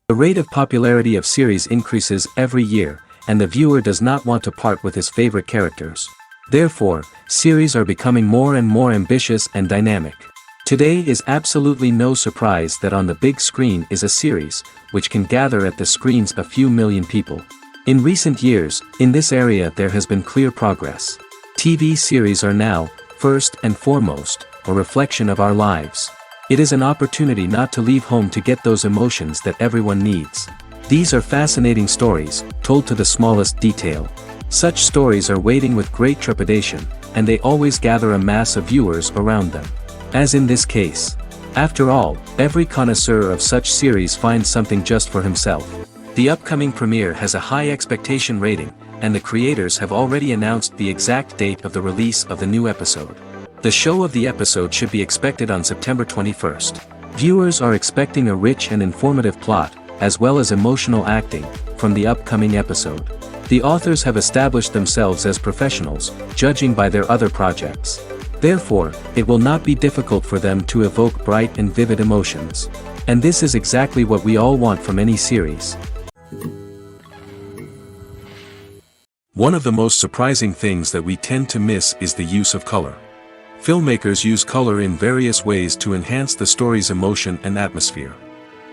The rate of popularity of series increases every year, and the viewer does not want to part with his favorite characters. Therefore, series are becoming more and more ambitious and dynamic. Today is absolutely no surprise that on the big screen is a series, which can gather at the screens a few million people. In recent years, in this area there has been clear progress. TV series are now, first and foremost, a reflection of our lives. It is an opportunity not to leave home to get those emotions that everyone needs. These are fascinating stories, told to the smallest detail. Such stories are waiting with great trepidation, and they always gather a mass of viewers around them. As in this case. After all, every connoisseur of such series finds something just for himself. The upcoming premiere has a high expectation rating, and the creators have already announced the exact date of the release of the new episode. The show of the episode should be expected on September 21st. Viewers are expecting a rich and informative plot, as well as emotional acting, from the upcoming episode. The authors have established themselves as professionals, judging by their other projects. Therefore, it will not be difficult for them to evoke bright and vivid emotions. And this is exactly what we all want from any series. One of the most surprising things that we tend to miss is the use of color. Filmmakers use color in various ways to enhance the story's emotion and atmosphere.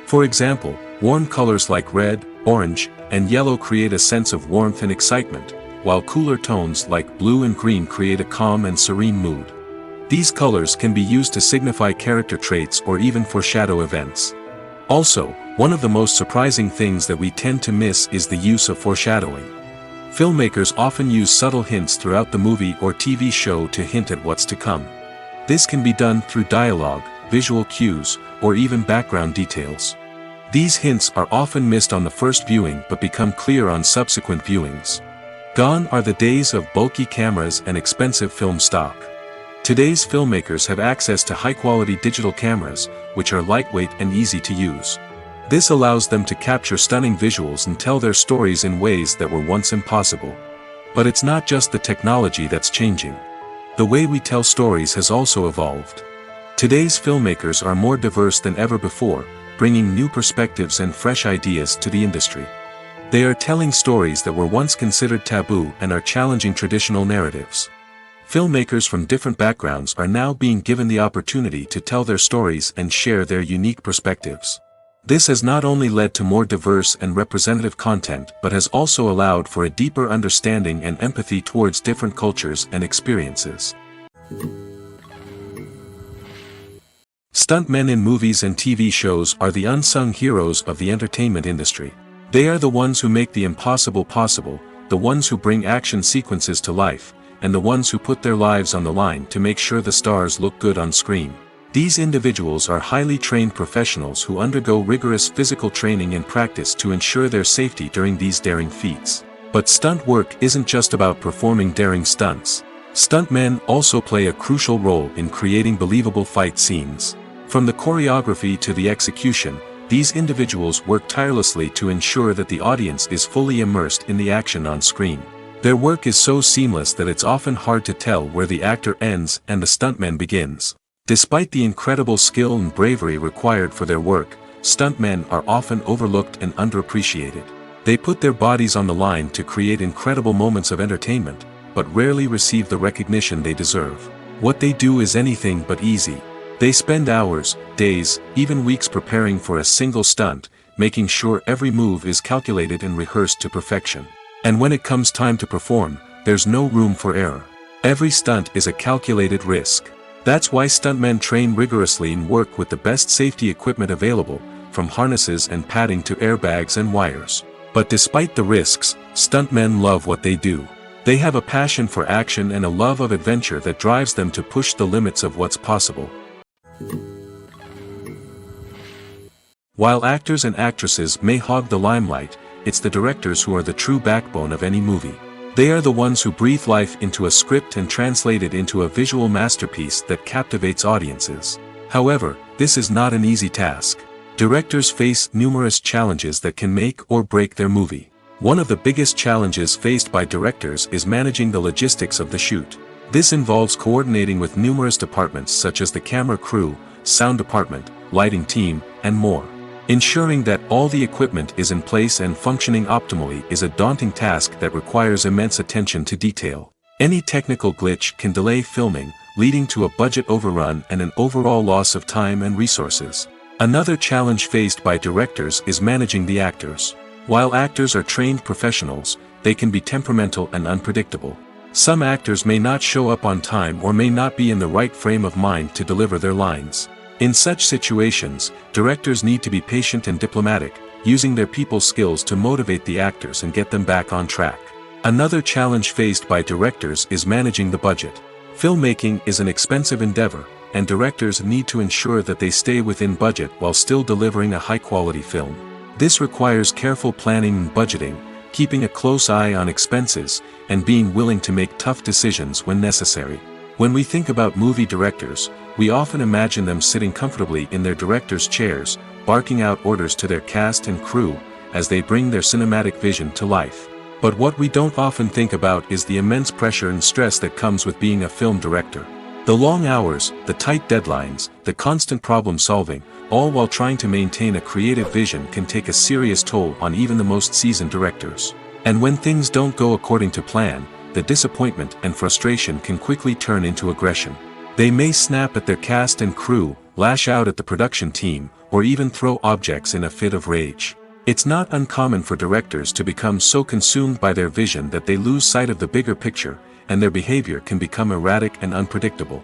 For example, warm colors like red, orange, and yellow create a sense of warmth and excitement, while cooler tones like blue and green create a calm and serene mood. These colors can be used to signify character traits or even foreshadow events. Also, one of the most surprising things that we tend to miss is the use of foreshadowing. Filmmakers often use subtle hints throughout the movie or TV show to hint at what's to come. This can be done through dialogue, visual cues, or even background details. These hints are often missed on the first viewing but become clear on subsequent viewings. Gone are the days of bulky cameras and expensive film stock. Today's filmmakers have access to high-quality digital cameras, which are lightweight and easy to use. This allows them to capture stunning visuals and tell their stories in ways that were once impossible. But it's not just the technology that's changing. The way we tell stories has also evolved. Today's filmmakers are more diverse than ever before, bringing new perspectives and fresh ideas to the industry. They are telling stories that were once considered taboo and are challenging traditional narratives. Filmmakers from different backgrounds are now being given the opportunity to tell their stories and share their unique perspectives. This has not only led to more diverse and representative content but has also allowed for a deeper understanding and empathy towards different cultures and experiences. Stuntmen in movies and TV shows are the unsung heroes of the entertainment industry. They are the ones who make the impossible possible, the ones who bring action sequences to life, and the ones who put their lives on the line to make sure the stars look good on screen. These individuals are highly trained professionals who undergo rigorous physical training and practice to ensure their safety during these daring feats. But stunt work isn't just about performing daring stunts. Stuntmen also play a crucial role in creating believable fight scenes. From the choreography to the execution, these individuals work tirelessly to ensure that the audience is fully immersed in the action on screen. Their work is so seamless that it's often hard to tell where the actor ends and the stuntman begins. Despite the incredible skill and bravery required for their work, stuntmen are often overlooked and underappreciated. They put their bodies on the line to create incredible moments of entertainment, but rarely receive the recognition they deserve. What they do is anything but easy. They spend hours, days, even weeks preparing for a single stunt, making sure every move is calculated and rehearsed to perfection. And when it comes time to perform, there's no room for error. Every stunt is a calculated risk. That's why stuntmen train rigorously and work with the best safety equipment available, from harnesses and padding to airbags and wires. But despite the risks, stuntmen love what they do. They have a passion for action and a love of adventure that drives them to push the limits of what's possible. While actors and actresses may hog the limelight, it's the directors who are the true backbone of any movie. They are the ones who breathe life into a script and translate it into a visual masterpiece that captivates audiences. However, this is not an easy task. Directors face numerous challenges that can make or break their movie. One of the biggest challenges faced by directors is managing the logistics of the shoot. This involves coordinating with numerous departments such as the camera crew, sound department, lighting team, and more. Ensuring that all the equipment is in place and functioning optimally is a daunting task that requires immense attention to detail. Any technical glitch can delay filming, leading to a budget overrun and an overall loss of time and resources. Another challenge faced by directors is managing the actors. While actors are trained professionals, they can be temperamental and unpredictable. Some actors may not show up on time or may not be in the right frame of mind to deliver their lines. In such situations, directors need to be patient and diplomatic, using their people skills to motivate the actors and get them back on track. Another challenge faced by directors is managing the budget. Filmmaking is an expensive endeavor, and directors need to ensure that they stay within budget while still delivering a high-quality film. This requires careful planning and budgeting, keeping a close eye on expenses, and being willing to make tough decisions when necessary. When we think about movie directors, we often imagine them sitting comfortably in their director's chairs, barking out orders to their cast and crew, as they bring their cinematic vision to life. But what we don't often think about is the immense pressure and stress that comes with being a film director. The long hours, the tight deadlines, the constant problem solving, all while trying to maintain a creative vision can take a serious toll on even the most seasoned directors. And when things don't go according to plan, the disappointment and frustration can quickly turn into aggression. They may snap at their cast and crew, lash out at the production team, or even throw objects in a fit of rage. It's not uncommon for directors to become so consumed by their vision that they lose sight of the bigger picture, and their behavior can become erratic and unpredictable.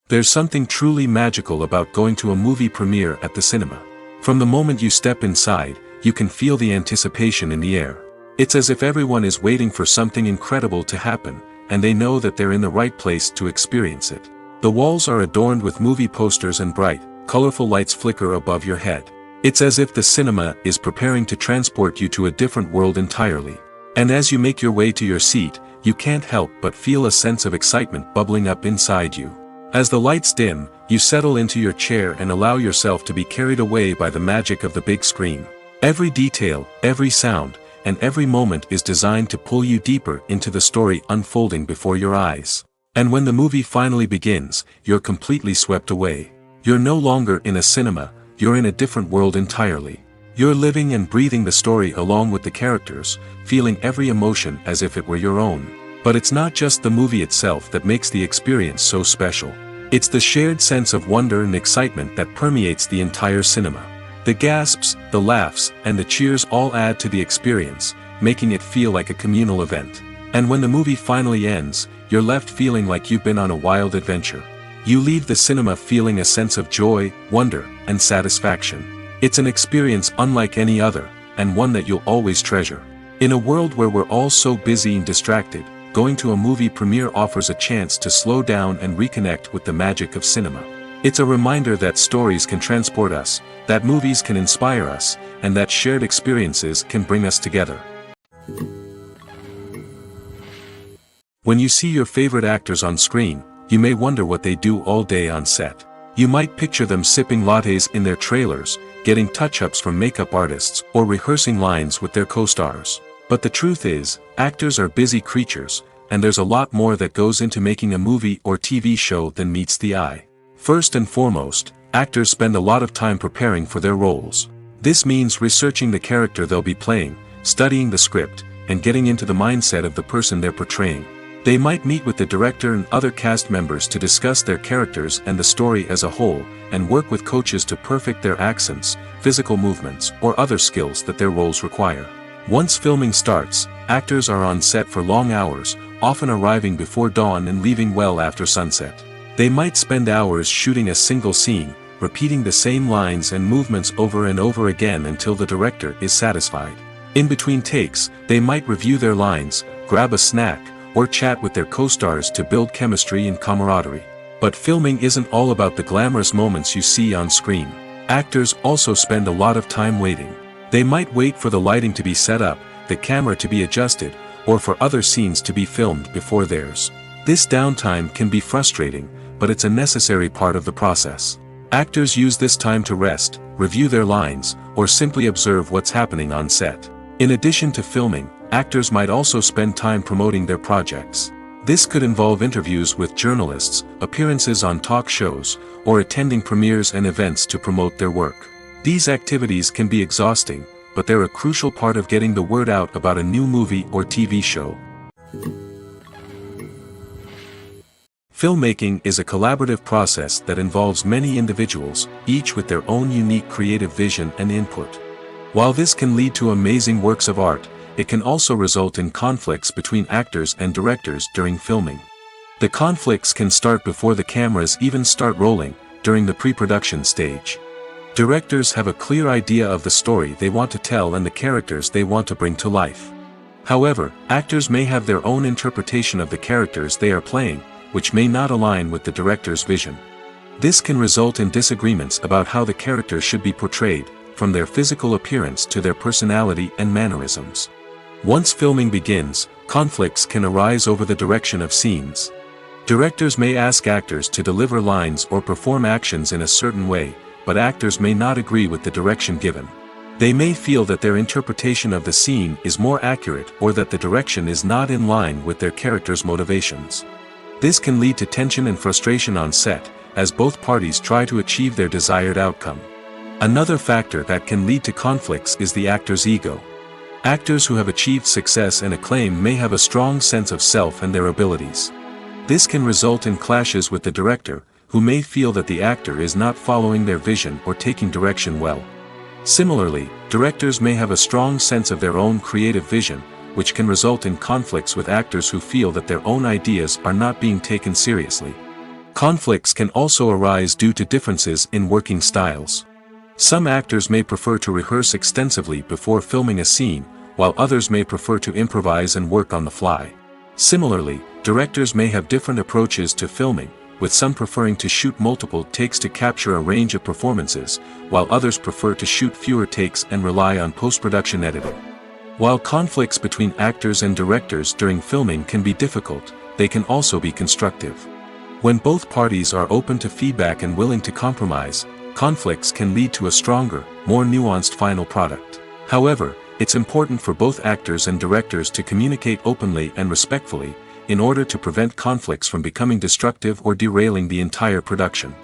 There's something truly magical about going to a movie premiere at the cinema. From the moment you step inside, you can feel the anticipation in the air. It's as if everyone is waiting for something incredible to happen, and they know that they're in the right place to experience it. The walls are adorned with movie posters and bright, colorful lights flicker above your head. It's as if the cinema is preparing to transport you to a different world entirely. And as you make your way to your seat, you can't help but feel a sense of excitement bubbling up inside you. As the lights dim, you settle into your chair and allow yourself to be carried away by the magic of the big screen. Every detail, every sound, and every moment is designed to pull you deeper into the story unfolding before your eyes. And when the movie finally begins, you're completely swept away. You're no longer in a cinema, you're in a different world entirely. You're living and breathing the story along with the characters, feeling every emotion as if it were your own. But it's not just the movie itself that makes the experience so special. It's the shared sense of wonder and excitement that permeates the entire cinema. The gasps, the laughs, and the cheers all add to the experience, making it feel like a communal event. And when the movie finally ends, you're left feeling like you've been on a wild adventure. You leave the cinema feeling a sense of joy, wonder, and satisfaction. It's an experience unlike any other, and one that you'll always treasure. In a world where we're all so busy and distracted, going to a movie premiere offers a chance to slow down and reconnect with the magic of cinema. It's a reminder that stories can transport us, that movies can inspire us, and that shared experiences can bring us together. When you see your favorite actors on screen, you may wonder what they do all day on set. You might picture them sipping lattes in their trailers, getting touch-ups from makeup artists, or rehearsing lines with their co-stars. But the truth is, actors are busy creatures, and there's a lot more that goes into making a movie or TV show than meets the eye. First and foremost, actors spend a lot of time preparing for their roles. This means researching the character they'll be playing, studying the script, and getting into the mindset of the person they're portraying. They might meet with the director and other cast members to discuss their characters and the story as a whole, and work with coaches to perfect their accents, physical movements, or other skills that their roles require. Once filming starts, actors are on set for long hours, often arriving before dawn and leaving well after sunset. They might spend hours shooting a single scene, repeating the same lines and movements over and over again until the director is satisfied. In between takes, they might review their lines, grab a snack, or chat with their co-stars to build chemistry and camaraderie. But filming isn't all about the glamorous moments you see on screen. Actors also spend a lot of time waiting. They might wait for the lighting to be set up, the camera to be adjusted, or for other scenes to be filmed before theirs. This downtime can be frustrating, but it's a necessary part of the process. Actors use this time to rest, review their lines, or simply observe what's happening on set. In addition to filming, actors might also spend time promoting their projects. This could involve interviews with journalists, appearances on talk shows, or attending premieres and events to promote their work. These activities can be exhausting, but they're a crucial part of getting the word out about a new movie or TV show. Filmmaking is a collaborative process that involves many individuals, each with their own unique creative vision and input. While this can lead to amazing works of art, it can also result in conflicts between actors and directors during filming. The conflicts can start before the cameras even start rolling, during the pre-production stage. Directors have a clear idea of the story they want to tell and the characters they want to bring to life. However, actors may have their own interpretation of the characters they are playing, which may not align with the director's vision. This can result in disagreements about how the character should be portrayed, from their physical appearance to their personality and mannerisms. Once filming begins, conflicts can arise over the direction of scenes. Directors may ask actors to deliver lines or perform actions in a certain way, but actors may not agree with the direction given. They may feel that their interpretation of the scene is more accurate or that the direction is not in line with their character's motivations. This can lead to tension and frustration on set, as both parties try to achieve their desired outcome. Another factor that can lead to conflicts is the actor's ego. Actors who have achieved success and acclaim may have a strong sense of self and their abilities. This can result in clashes with the director, who may feel that the actor is not following their vision or taking direction well. Similarly, directors may have a strong sense of their own creative vision, which can result in conflicts with actors who feel that their own ideas are not being taken seriously. Conflicts can also arise due to differences in working styles. Some actors may prefer to rehearse extensively before filming a scene, while others may prefer to improvise and work on the fly. Similarly, directors may have different approaches to filming, with some preferring to shoot multiple takes to capture a range of performances, while others prefer to shoot fewer takes and rely on post-production editing. While conflicts between actors and directors during filming can be difficult, they can also be constructive. When both parties are open to feedback and willing to compromise, conflicts can lead to a stronger, more nuanced final product. However, it's important for both actors and directors to communicate openly and respectfully, in order to prevent conflicts from becoming destructive or derailing the entire production.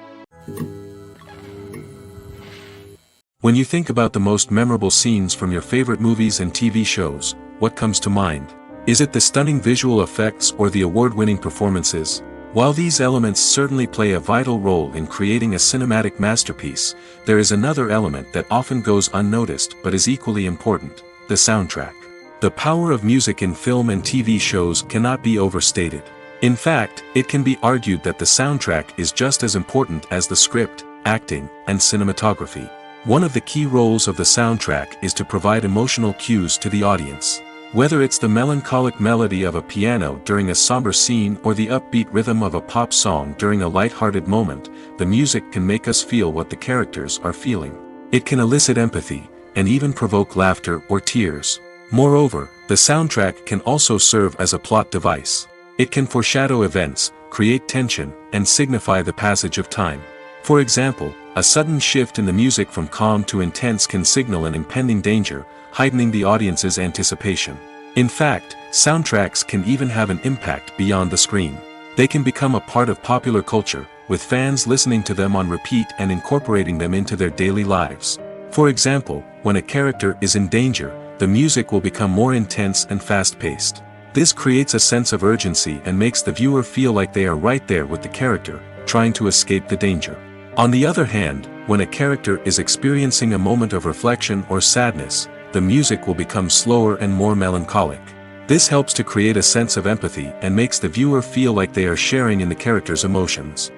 When you think about the most memorable scenes from your favorite movies and TV shows, what comes to mind? Is it the stunning visual effects or the award-winning performances? While these elements certainly play a vital role in creating a cinematic masterpiece, there is another element that often goes unnoticed but is equally important: the soundtrack. The power of music in film and TV shows cannot be overstated. In fact, it can be argued that the soundtrack is just as important as the script, acting, and cinematography. One of the key roles of the soundtrack is to provide emotional cues to the audience. Whether it's the melancholic melody of a piano during a somber scene or the upbeat rhythm of a pop song during a light-hearted moment, the music can make us feel what the characters are feeling. It can elicit empathy, and even provoke laughter or tears. Moreover, the soundtrack can also serve as a plot device. It can foreshadow events, create tension, and signify the passage of time. For example, a sudden shift in the music from calm to intense can signal an impending danger, heightening the audience's anticipation. In fact, soundtracks can even have an impact beyond the screen. They can become a part of popular culture, with fans listening to them on repeat and incorporating them into their daily lives. For example, when a character is in danger, the music will become more intense and fast-paced. This creates a sense of urgency and makes the viewer feel like they are right there with the character, trying to escape the danger. On the other hand, when a character is experiencing a moment of reflection or sadness, the music will become slower and more melancholic. This helps to create a sense of empathy and makes the viewer feel like they are sharing in the character's emotions.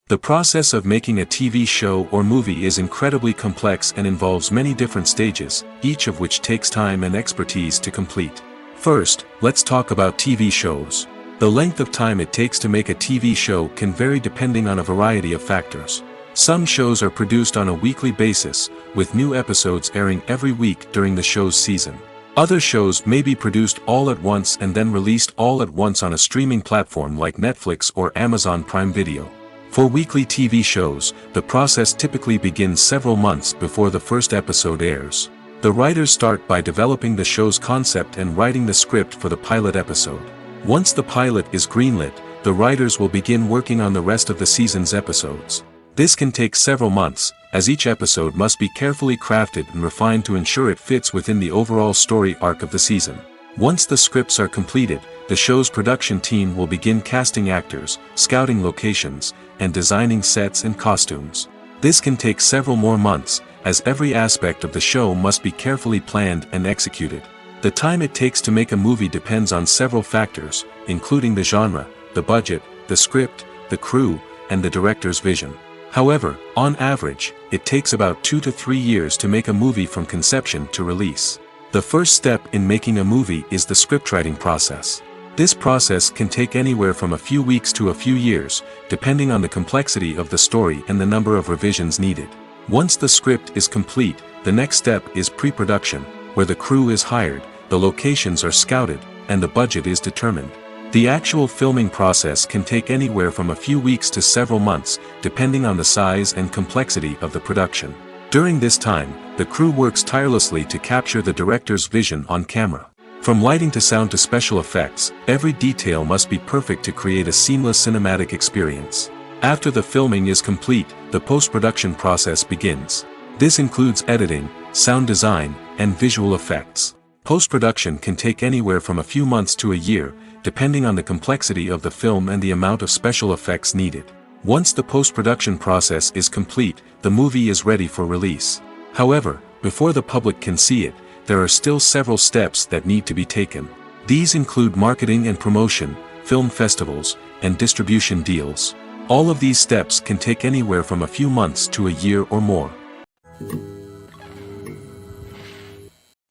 The process of making a TV show or movie is incredibly complex and involves many different stages, each of which takes time and expertise to complete. First, let's talk about TV shows. The length of time it takes to make a TV show can vary depending on a variety of factors. Some shows are produced on a weekly basis, with new episodes airing every week during the show's season. Other shows may be produced all at once and then released all at once on a streaming platform like Netflix or Amazon Prime Video. For weekly TV shows, the process typically begins several months before the first episode airs. The writers start by developing the show's concept and writing the script for the pilot episode. Once the pilot is greenlit, the writers will begin working on the rest of the season's episodes. This can take several months, as each episode must be carefully crafted and refined to ensure it fits within the overall story arc of the season. Once the scripts are completed, the show's production team will begin casting actors, scouting locations, and designing sets and costumes. This can take several more months, as every aspect of the show must be carefully planned and executed. The time it takes to make a movie depends on several factors, including the genre, the budget, the script, the crew, and the director's vision. However, on average, it takes about 2 to 3 years to make a movie from conception to release. The first step in making a movie is the scriptwriting process. This process can take anywhere from a few weeks to a few years, depending on the complexity of the story and the number of revisions needed. Once the script is complete, the next step is pre-production, where the crew is hired, the locations are scouted, and the budget is determined. The actual filming process can take anywhere from a few weeks to several months, depending on the size and complexity of the production. During this time, the crew works tirelessly to capture the director's vision on camera. From lighting to sound to special effects, every detail must be perfect to create a seamless cinematic experience. After the filming is complete, the post-production process begins. This includes editing, sound design, and visual effects. Post-production can take anywhere from a few months to a year, depending on the complexity of the film and the amount of special effects needed. Once the post-production process is complete, the movie is ready for release. However, before the public can see it, there are still several steps that need to be taken. These include marketing and promotion, film festivals, and distribution deals. All of these steps can take anywhere from a few months to a year or more.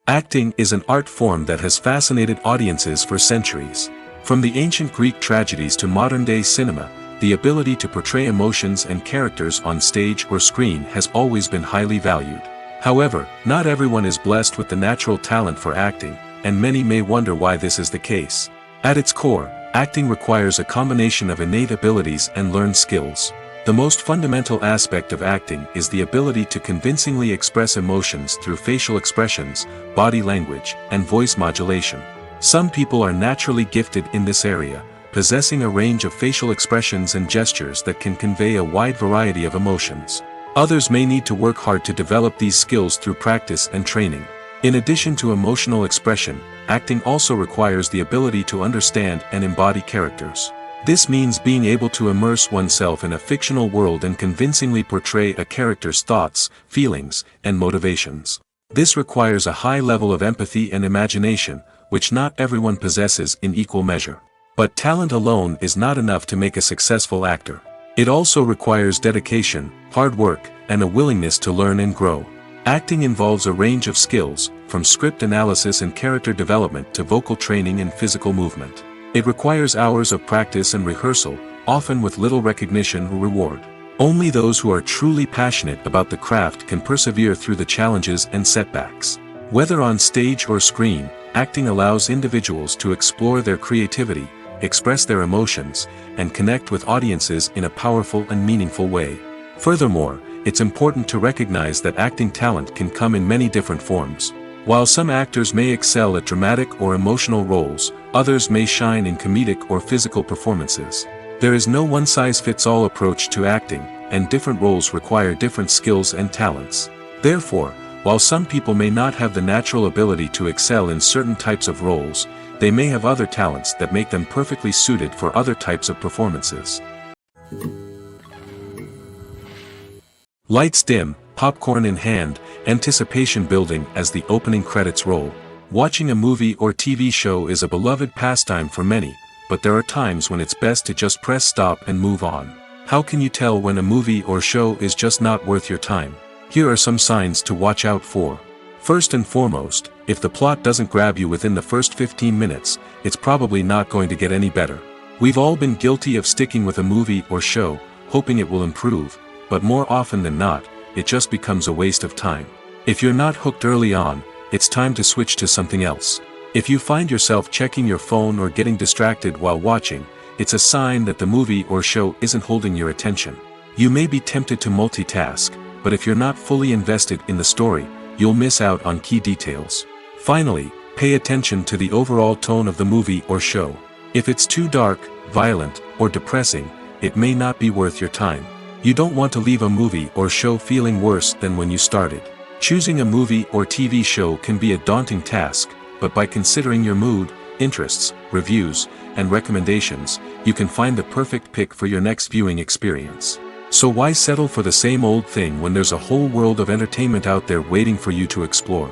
Acting is an art form that has fascinated audiences for centuries. From the ancient Greek tragedies to modern-day cinema, the ability to portray emotions and characters on stage or screen has always been highly valued. However, not everyone is blessed with the natural talent for acting, and many may wonder why this is the case. At its core, acting requires a combination of innate abilities and learned skills. The most fundamental aspect of acting is the ability to convincingly express emotions through facial expressions, body language, and voice modulation. Some people are naturally gifted in this area, possessing a range of facial expressions and gestures that can convey a wide variety of emotions. Others may need to work hard to develop these skills through practice and training. In addition to emotional expression, acting also requires the ability to understand and embody characters. This means being able to immerse oneself in a fictional world and convincingly portray a character's thoughts, feelings, and motivations. This requires a high level of empathy and imagination, which not everyone possesses in equal measure. But talent alone is not enough to make a successful actor. It also requires dedication, hard work, and a willingness to learn and grow. Acting involves a range of skills, from script analysis and character development to vocal training and physical movement. It requires hours of practice and rehearsal, often with little recognition or reward. Only those who are truly passionate about the craft can persevere through the challenges and setbacks. Whether on stage or screen, acting allows individuals to explore their creativity, express their emotions, and connect with audiences in a powerful and meaningful way. Furthermore, it's important to recognize that acting talent can come in many different forms. While some actors may excel at dramatic or emotional roles, others may shine in comedic or physical performances. There is no one-size-fits-all approach to acting, and different roles require different skills and talents. Therefore, While some people may not have the natural ability to excel in certain types of roles, they may have other talents that make them perfectly suited for other types of performances. Lights dim, popcorn in hand, anticipation building as the opening credits roll. Watching a movie or TV show is a beloved pastime for many, but there are times when it's best to just press stop and move on. How can you tell when a movie or show is just not worth your time? Here are some signs to watch out for. First and foremost, if the plot doesn't grab you within the first 15 minutes, it's probably not going to get any better. We've all been guilty of sticking with a movie or show, hoping it will improve, but more often than not, it just becomes a waste of time. If you're not hooked early on, it's time to switch to something else. If you find yourself checking your phone or getting distracted while watching, it's a sign that the movie or show isn't holding your attention. You may be tempted to multitask, but if you're not fully invested in the story, you'll miss out on key details. Finally, pay attention to the overall tone of the movie or show. If it's too dark, violent, or depressing, it may not be worth your time. You don't want to leave a movie or show feeling worse than when you started. Choosing a movie or TV show can be a daunting task, but by considering your mood, interests, reviews, and recommendations, you can find the perfect pick for your next viewing experience. So why settle for the same old thing when there's a whole world of entertainment out there waiting for you to explore?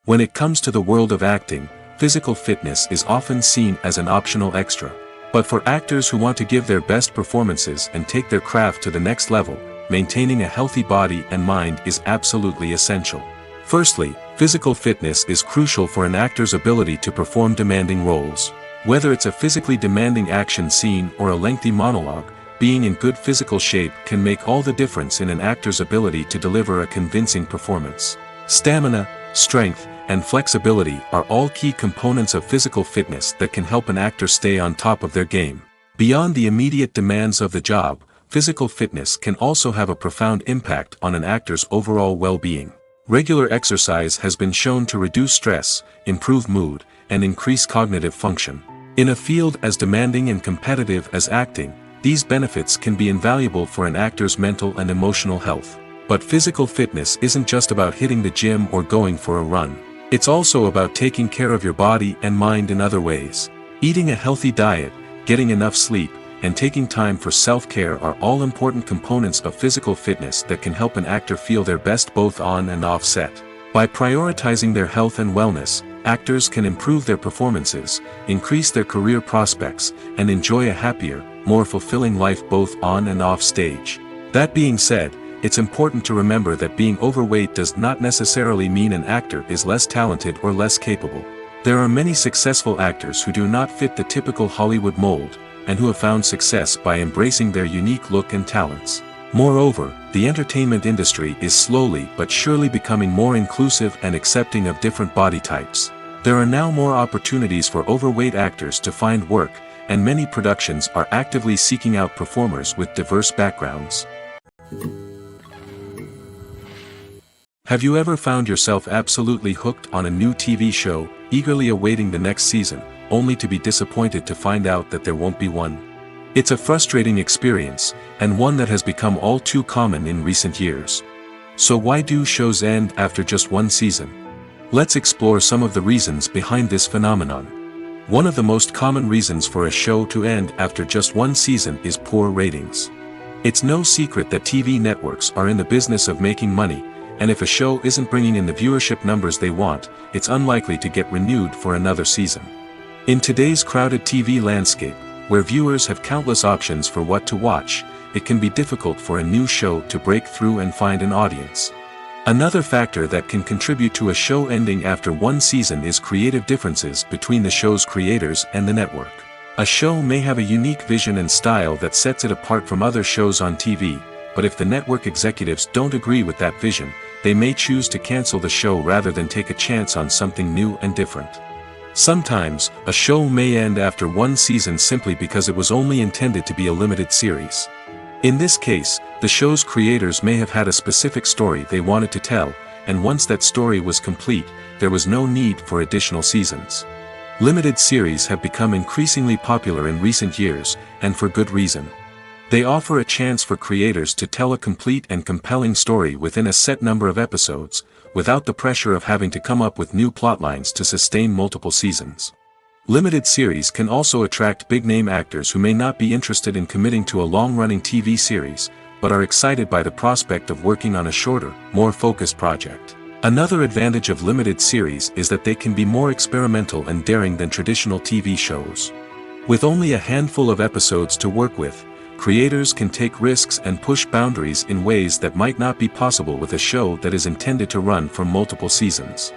When it comes to the world of acting, physical fitness is often seen as an optional extra. But for actors who want to give their best performances and take their craft to the next level, maintaining a healthy body and mind is absolutely essential. Firstly, physical fitness is crucial for an actor's ability to perform demanding roles. Whether it's a physically demanding action scene or a lengthy monologue, being in good physical shape can make all the difference in an actor's ability to deliver a convincing performance. Stamina, strength, and flexibility are all key components of physical fitness that can help an actor stay on top of their game. Beyond the immediate demands of the job, physical fitness can also have a profound impact on an actor's overall well-being. Regular exercise has been shown to reduce stress, improve mood, and increase cognitive function. In a field as demanding and competitive as acting, these benefits can be invaluable for an actor's mental and emotional health. But physical fitness isn't just about hitting the gym or going for a run. It's also about taking care of your body and mind in other ways. Eating a healthy diet, getting enough sleep, and taking time for self-care are all important components of physical fitness that can help an actor feel their best both on and off set. By prioritizing their health and wellness, actors can improve their performances, increase their career prospects, and enjoy a happier, more fulfilling life both on and off stage. That being said, it's important to remember that being overweight does not necessarily mean an actor is less talented or less capable. There are many successful actors who do not fit the typical Hollywood mold, and who have found success by embracing their unique look and talents. Moreover, the entertainment industry is slowly but surely becoming more inclusive and accepting of different body types. There are now more opportunities for overweight actors to find work, and many productions are actively seeking out performers with diverse backgrounds. Have you ever found yourself absolutely hooked on a new TV show, eagerly awaiting the next season, only to be disappointed to find out that there won't be one? It's a frustrating experience, and one that has become all too common in recent years. So why do shows end after just one season? Let's explore some of the reasons behind this phenomenon. One of the most common reasons for a show to end after just one season is poor ratings. It's no secret that TV networks are in the business of making money, and if a show isn't bringing in the viewership numbers they want, it's unlikely to get renewed for another season. In today's crowded TV landscape, where viewers have countless options for what to watch, it can be difficult for a new show to break through and find an audience. Another factor that can contribute to a show ending after one season is creative differences between the show's creators and the network. A show may have a unique vision and style that sets it apart from other shows on TV, but if the network executives don't agree with that vision, they may choose to cancel the show rather than take a chance on something new and different. Sometimes, a show may end after one season simply because it was only intended to be a limited series. In this case, the show's creators may have had a specific story they wanted to tell, and once that story was complete, there was no need for additional seasons. Limited series have become increasingly popular in recent years, and for good reason. They offer a chance for creators to tell a complete and compelling story within a set number of episodes, without the pressure of having to come up with new plotlines to sustain multiple seasons. Limited series can also attract big-name actors who may not be interested in committing to a long-running TV series, but are excited by the prospect of working on a shorter, more focused project. Another advantage of limited series is that they can be more experimental and daring than traditional TV shows. With only a handful of episodes to work with, creators can take risks and push boundaries in ways that might not be possible with a show that is intended to run for multiple seasons.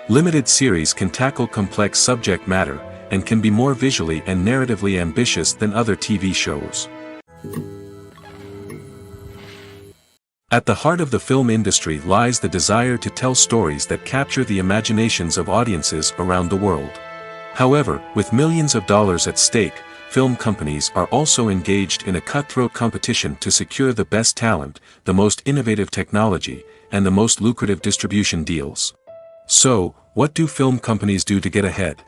Limited series can tackle complex subject matter, and can be more visually and narratively ambitious than other TV shows. At the heart of the film industry lies the desire to tell stories that capture the imaginations of audiences around the world. However, with millions of dollars at stake, film companies are also engaged in a cutthroat competition to secure the best talent, the most innovative technology, and the most lucrative distribution deals. So, what do film companies do to get ahead?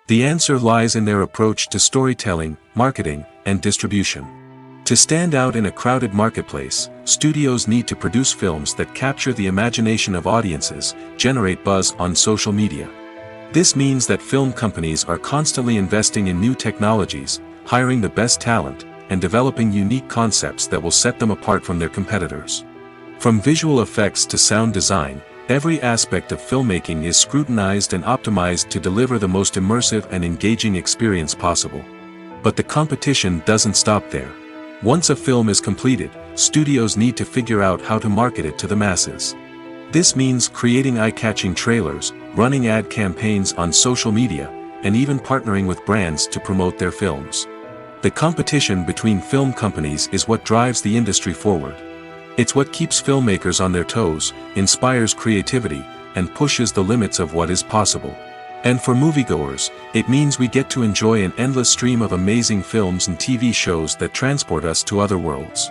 The answer lies in their approach to storytelling, marketing, and distribution. To stand out in a crowded marketplace, studios need to produce films that capture the imagination of audiences, generate buzz on social media. This means that film companies are constantly investing in new technologies, hiring the best talent, and developing unique concepts that will set them apart from their competitors. From visual effects to sound design, every aspect of filmmaking is scrutinized and optimized to deliver the most immersive and engaging experience possible. But the competition doesn't stop there. Once a film is completed, studios need to figure out how to market it to the masses. This means creating eye-catching trailers, running ad campaigns on social media, and even partnering with brands to promote their films. The competition between film companies is what drives the industry forward. It's what keeps filmmakers on their toes, inspires creativity, and pushes the limits of what is possible. And for moviegoers, it means we get to enjoy an endless stream of amazing films and TV shows that transport us to other worlds.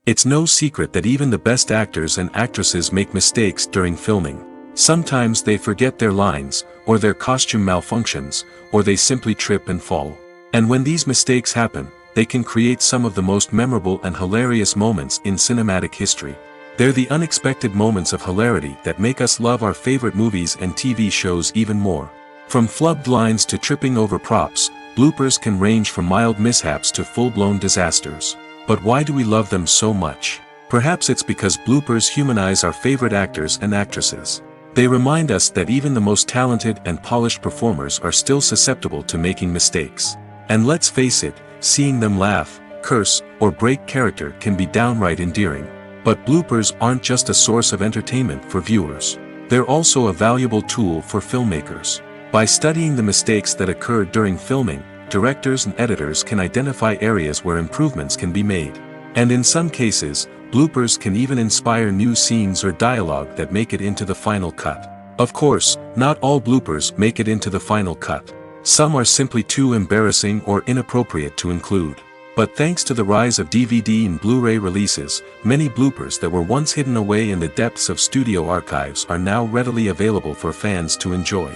It's no secret that even the best actors and actresses make mistakes during filming. Sometimes they forget their lines, or their costume malfunctions, or they simply trip and fall. And when these mistakes happen, they can create some of the most memorable and hilarious moments in cinematic history. They're the unexpected moments of hilarity that make us love our favorite movies and TV shows even more. From flubbed lines to tripping over props, bloopers can range from mild mishaps to full-blown disasters. But why do we love them so much? Perhaps it's because bloopers humanize our favorite actors and actresses. They remind us that even the most talented and polished performers are still susceptible to making mistakes. And let's face it, seeing them laugh, curse, or break character can be downright endearing. But bloopers aren't just a source of entertainment for viewers. They're also a valuable tool for filmmakers. By studying the mistakes that occurred during filming, directors and editors can identify areas where improvements can be made. And in some cases, bloopers can even inspire new scenes or dialogue that make it into the final cut. Of course, not all bloopers make it into the final cut. Some are simply too embarrassing or inappropriate to include. But thanks to the rise of DVD and Blu-ray releases, many bloopers that were once hidden away in the depths of studio archives are now readily available for fans to enjoy.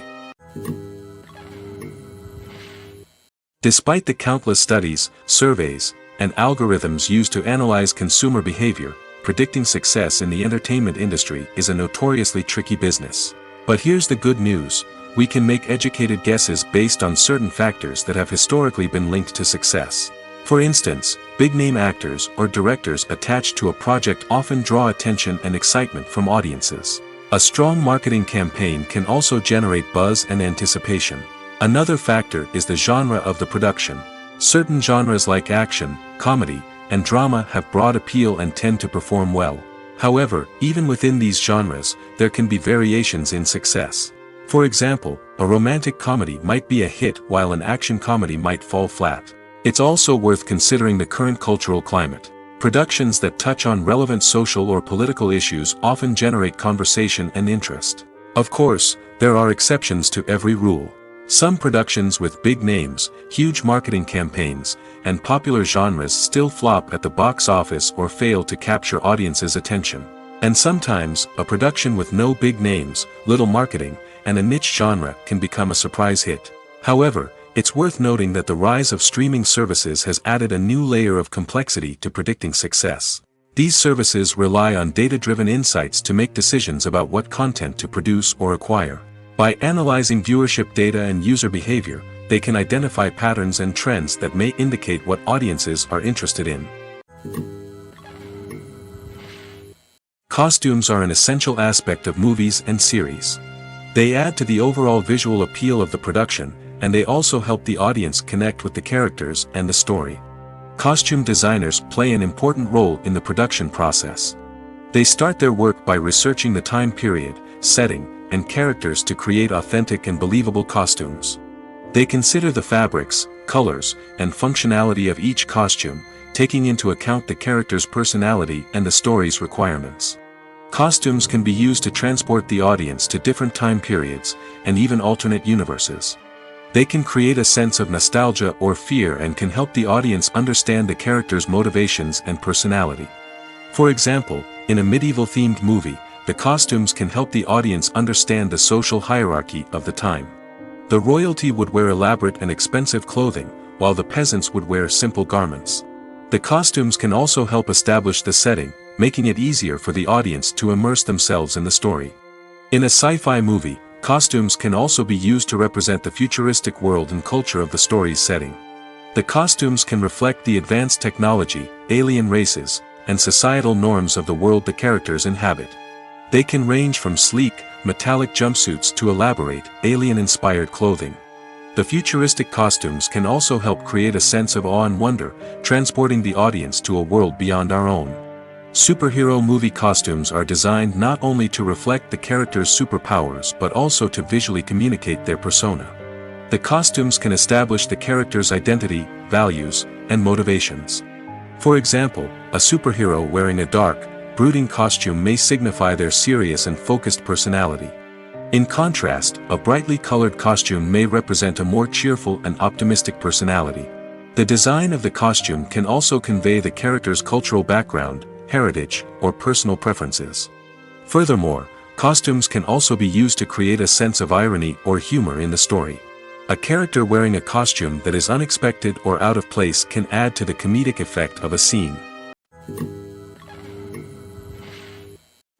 Despite the countless studies, surveys, and algorithms used to analyze consumer behavior, predicting success in the entertainment industry is a notoriously tricky business. But here's the good news: we can make educated guesses based on certain factors that have historically been linked to success. For instance, big-name actors or directors attached to a project often draw attention and excitement from audiences. A strong marketing campaign can also generate buzz and anticipation. Another factor is the genre of the production. Certain genres like action, comedy, and drama have broad appeal and tend to perform well. However, even within these genres, there can be variations in success. For example, a romantic comedy might be a hit while an action comedy might fall flat. It's also worth considering the current cultural climate. Productions that touch on relevant social or political issues often generate conversation and interest. Of course, there are exceptions to every rule. Some productions with big names, huge marketing campaigns, and popular genres still flop at the box office or fail to capture audiences' attention. And sometimes, a production with no big names, little marketing, and a niche genre can become a surprise hit. However, It's worth noting that the rise of streaming services has added a new layer of complexity to predicting success. These services rely on data-driven insights to make decisions about what content to produce or acquire. By analyzing viewership data and user behavior, they can identify patterns and trends that may indicate what audiences are interested in. Costumes are an essential aspect of movies and series. They add to the overall visual appeal of the production, and they also help the audience connect with the characters and the story. Costume designers play an important role in the production process. They start their work by researching the time period, setting, and characters to create authentic and believable costumes. They consider the fabrics, colors, and functionality of each costume, taking into account the character's personality and the story's requirements. Costumes can be used to transport the audience to different time periods, and even alternate universes. They can create a sense of nostalgia or fear and can help the audience understand the character's motivations and personality. For example, in a medieval-themed movie, the costumes can help the audience understand the social hierarchy of the time. The royalty would wear elaborate and expensive clothing, while the peasants would wear simple garments. The costumes can also help establish the setting, making it easier for the audience to immerse themselves in the story. In a sci-fi movie, costumes can also be used to represent the futuristic world and culture of the story's setting. The costumes can reflect the advanced technology, alien races, and societal norms of the world the characters inhabit. They can range from sleek, metallic jumpsuits to elaborate, alien-inspired clothing. The futuristic costumes can also help create a sense of awe and wonder, transporting the audience to a world beyond our own. Superhero movie costumes are designed not only to reflect the character's superpowers but also to visually communicate their persona. The costumes can establish the character's identity, values, and motivations. For example, a superhero wearing a dark, brooding costume may signify their serious and focused personality. In contrast, a brightly colored costume may represent a more cheerful and optimistic personality. The design of the costume can also convey the character's cultural background, heritage, or personal preferences. Furthermore, costumes can also be used to create a sense of irony or humor in the story. A character wearing a costume that is unexpected or out of place can add to the comedic effect of a scene.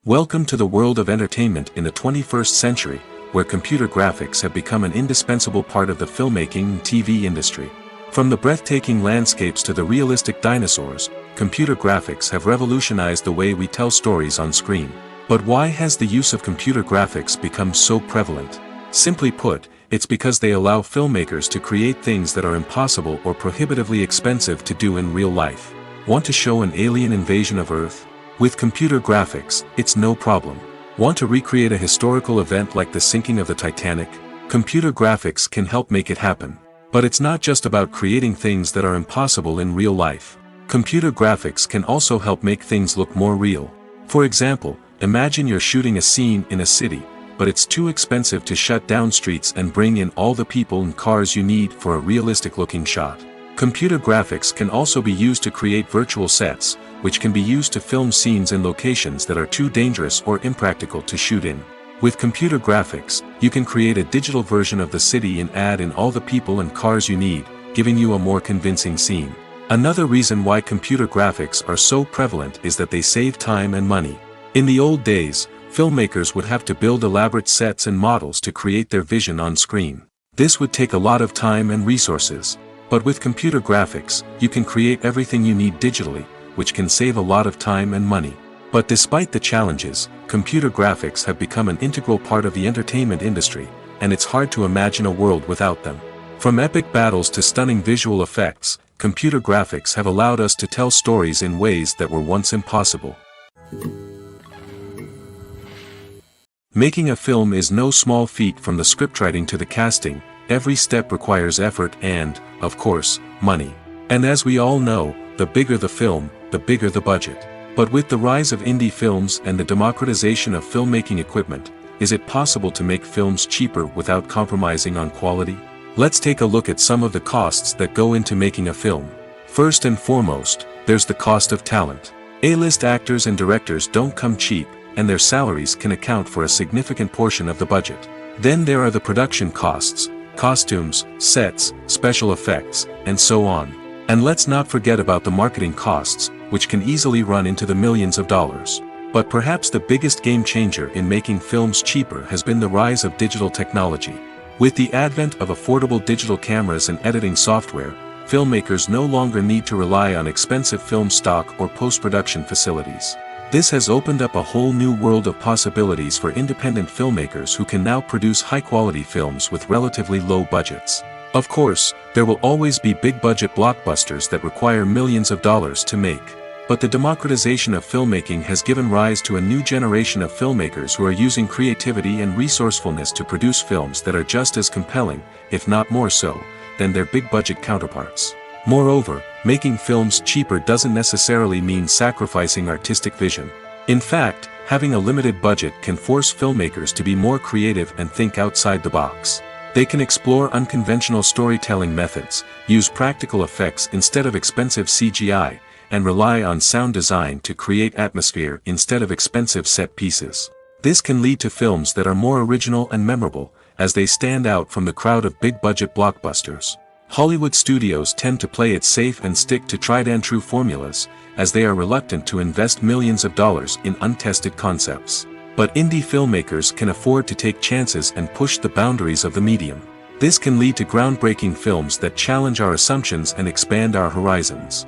Welcome to the world of entertainment in the 21st century, where computer graphics have become an indispensable part of the filmmaking and TV industry. From the breathtaking landscapes to the realistic dinosaurs, computer graphics have revolutionized the way we tell stories on screen. But why has the use of computer graphics become so prevalent? Simply put, it's because they allow filmmakers to create things that are impossible or prohibitively expensive to do in real life. Want to show an alien invasion of Earth? With computer graphics, it's no problem. Want to recreate a historical event like the sinking of the Titanic? Computer graphics can help make it happen. But it's not just about creating things that are impossible in real life. Computer graphics can also help make things look more real. For example, imagine you're shooting a scene in a city, but it's too expensive to shut down streets and bring in all the people and cars you need for a realistic-looking shot. Computer graphics can also be used to create virtual sets, which can be used to film scenes in locations that are too dangerous or impractical to shoot in. With computer graphics, you can create a digital version of the city and add in all the people and cars you need, giving you a more convincing scene. Another reason why computer graphics are so prevalent is that they save time and money. In the old days, filmmakers would have to build elaborate sets and models to create their vision on screen. This would take a lot of time and resources. But with computer graphics, you can create everything you need digitally, which can save a lot of time and money. But despite the challenges, computer graphics have become an integral part of the entertainment industry, and it's hard to imagine a world without them. From epic battles to stunning visual effects, computer graphics have allowed us to tell stories in ways that were once impossible. Making a film is no small feat. From the scriptwriting to the casting, every step requires effort and, of course, money. And as we all know, the bigger the film, the bigger the budget. But with the rise of indie films and the democratization of filmmaking equipment, is it possible to make films cheaper without compromising on quality? Let's take a look at some of the costs that go into making a film. First and foremost, there's the cost of talent. A-list actors and directors don't come cheap, and their salaries can account for a significant portion of the budget. Then there are the production costs, costumes, sets, special effects, and so on. And let's not forget about the marketing costs, which can easily run into the millions of dollars. But perhaps the biggest game changer in making films cheaper has been the rise of digital technology. With the advent of affordable digital cameras and editing software, filmmakers no longer need to rely on expensive film stock or post-production facilities. This has opened up a whole new world of possibilities for independent filmmakers who can now produce high-quality films with relatively low budgets. Of course, there will always be big-budget blockbusters that require millions of dollars to make. But the democratization of filmmaking has given rise to a new generation of filmmakers who are using creativity and resourcefulness to produce films that are just as compelling, if not more so, than their big-budget counterparts. Moreover, making films cheaper doesn't necessarily mean sacrificing artistic vision. In fact, having a limited budget can force filmmakers to be more creative and think outside the box. They can explore unconventional storytelling methods, use practical effects instead of expensive CGI, and rely on sound design to create atmosphere instead of expensive set pieces. This can lead to films that are more original and memorable, as they stand out from the crowd of big-budget blockbusters. Hollywood studios tend to play it safe and stick to tried-and-true formulas, as they are reluctant to invest millions of dollars in untested concepts. But indie filmmakers can afford to take chances and push the boundaries of the medium. This can lead to groundbreaking films that challenge our assumptions and expand our horizons.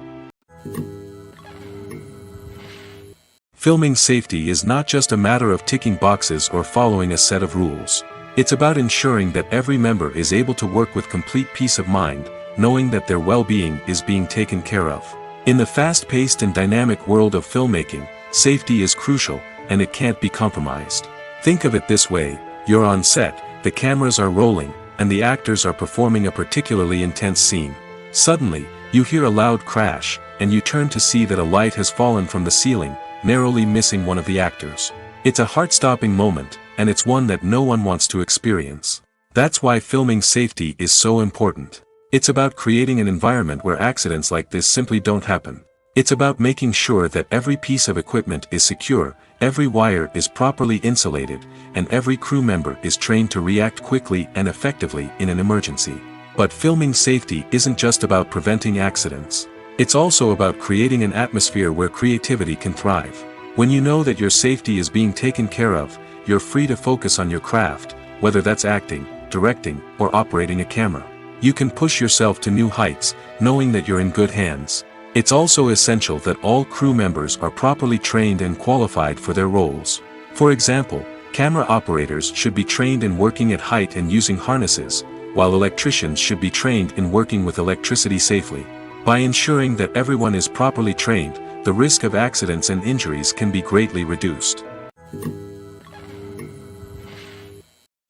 Filming safety is not just a matter of ticking boxes or following a set of rules. It's about ensuring that every member is able to work with complete peace of mind, knowing that their well-being is being taken care of. In the fast-paced and dynamic world of filmmaking, safety is crucial, and it can't be compromised. Think of it this way: you're on set, the cameras are rolling, and the actors are performing a particularly intense scene. Suddenly, you hear a loud crash, and you turn to see that a light has fallen from the ceiling, narrowly missing one of the actors. It's a heart-stopping moment, and it's one that no one wants to experience. That's why filming safety is so important. It's about creating an environment where accidents like this simply don't happen. It's about making sure that every piece of equipment is secure, every wire is properly insulated, and every crew member is trained to react quickly and effectively in an emergency. But filming safety isn't just about preventing accidents. It's also about creating an atmosphere where creativity can thrive. When you know that your safety is being taken care of, you're free to focus on your craft, whether that's acting, directing, or operating a camera. You can push yourself to new heights, knowing that you're in good hands. It's also essential that all crew members are properly trained and qualified for their roles. For example, camera operators should be trained in working at height and using harnesses, while electricians should be trained in working with electricity safely. By ensuring that everyone is properly trained, the risk of accidents and injuries can be greatly reduced.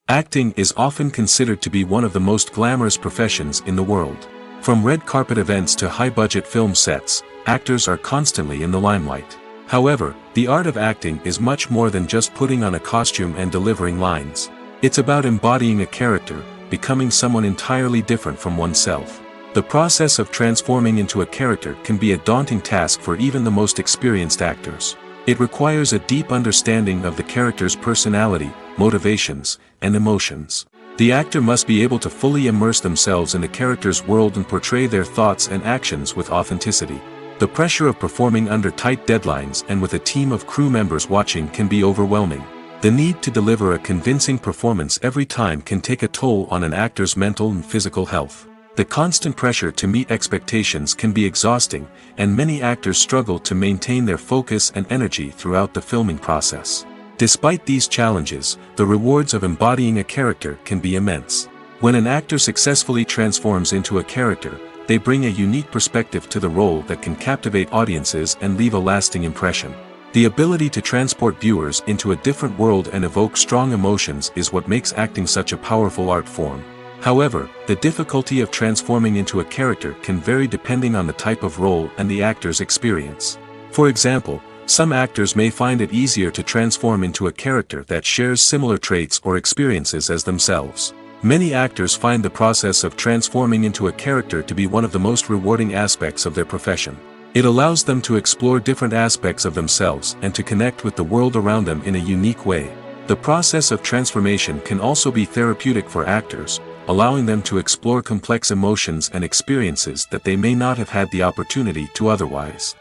Acting is often considered to be one of the most glamorous professions in the world. From red carpet events to high-budget film sets, actors are constantly in the limelight. However, the art of acting is much more than just putting on a costume and delivering lines. It's about embodying a character, becoming someone entirely different from oneself. The process of transforming into a character can be a daunting task for even the most experienced actors. It requires a deep understanding of the character's personality, motivations, and emotions. The actor must be able to fully immerse themselves in the character's world and portray their thoughts and actions with authenticity. The pressure of performing under tight deadlines and with a team of crew members watching can be overwhelming. The need to deliver a convincing performance every time can take a toll on an actor's mental and physical health. The constant pressure to meet expectations can be exhausting, and many actors struggle to maintain their focus and energy throughout the filming process. Despite these challenges, the rewards of embodying a character can be immense. When an actor successfully transforms into a character, they bring a unique perspective to the role that can captivate audiences and leave a lasting impression. The ability to transport viewers into a different world and evoke strong emotions is what makes acting such a powerful art form. However, the difficulty of transforming into a character can vary depending on the type of role and the actor's experience. For example, some actors may find it easier to transform into a character that shares similar traits or experiences as themselves. Many actors find the process of transforming into a character to be one of the most rewarding aspects of their profession. It allows them to explore different aspects of themselves and to connect with the world around them in a unique way. The process of transformation can also be therapeutic for actors, allowing them to explore complex emotions and experiences that they may not have had the opportunity to otherwise.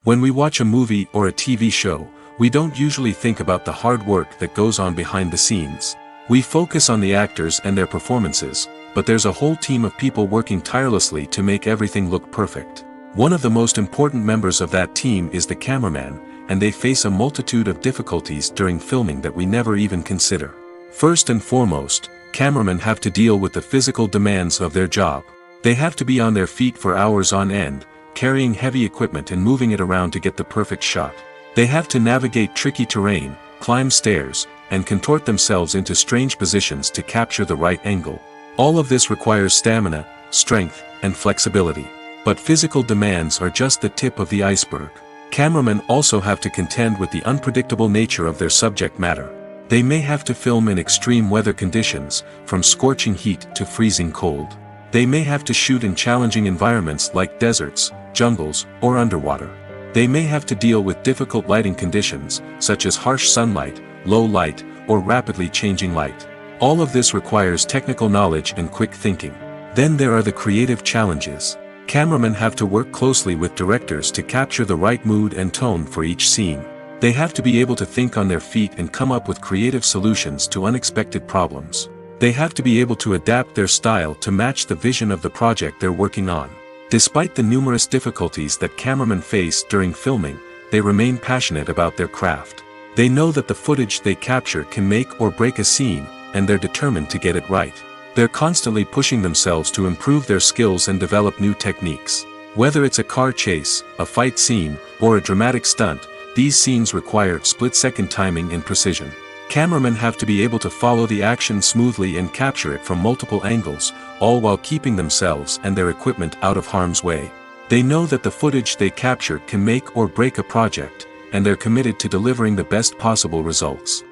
When we watch a movie or a TV show, we don't usually think about the hard work that goes on behind the scenes. We focus on the actors and their performances, but there's a whole team of people working tirelessly to make everything look perfect. One of the most important members of that team is the cameraman, and they face a multitude of difficulties during filming that we never even consider. First and foremost, cameramen have to deal with the physical demands of their job. They have to be on their feet for hours on end, carrying heavy equipment and moving it around to get the perfect shot. They have to navigate tricky terrain, climb stairs, and contort themselves into strange positions to capture the right angle. All of this requires stamina, strength, and flexibility. But physical demands are just the tip of the iceberg. Cameramen also have to contend with the unpredictable nature of their subject matter. They may have to film in extreme weather conditions, from scorching heat to freezing cold. They may have to shoot in challenging environments like deserts, jungles, or underwater. They may have to deal with difficult lighting conditions, such as harsh sunlight, low light, or rapidly changing light. All of this requires technical knowledge and quick thinking. Then there are the creative challenges. Cameramen have to work closely with directors to capture the right mood and tone for each scene. They have to be able to think on their feet and come up with creative solutions to unexpected problems. They have to be able to adapt their style to match the vision of the project they're working on. Despite the numerous difficulties that cameramen face during filming, they remain passionate about their craft. They know that the footage they capture can make or break a scene, and they're determined to get it right. They're constantly pushing themselves to improve their skills and develop new techniques. Whether it's a car chase, a fight scene, or a dramatic stunt, these scenes require split-second timing and precision. Cameramen have to be able to follow the action smoothly and capture it from multiple angles, all while keeping themselves and their equipment out of harm's way. They know that the footage they capture can make or break a project, and they're committed to delivering the best possible results.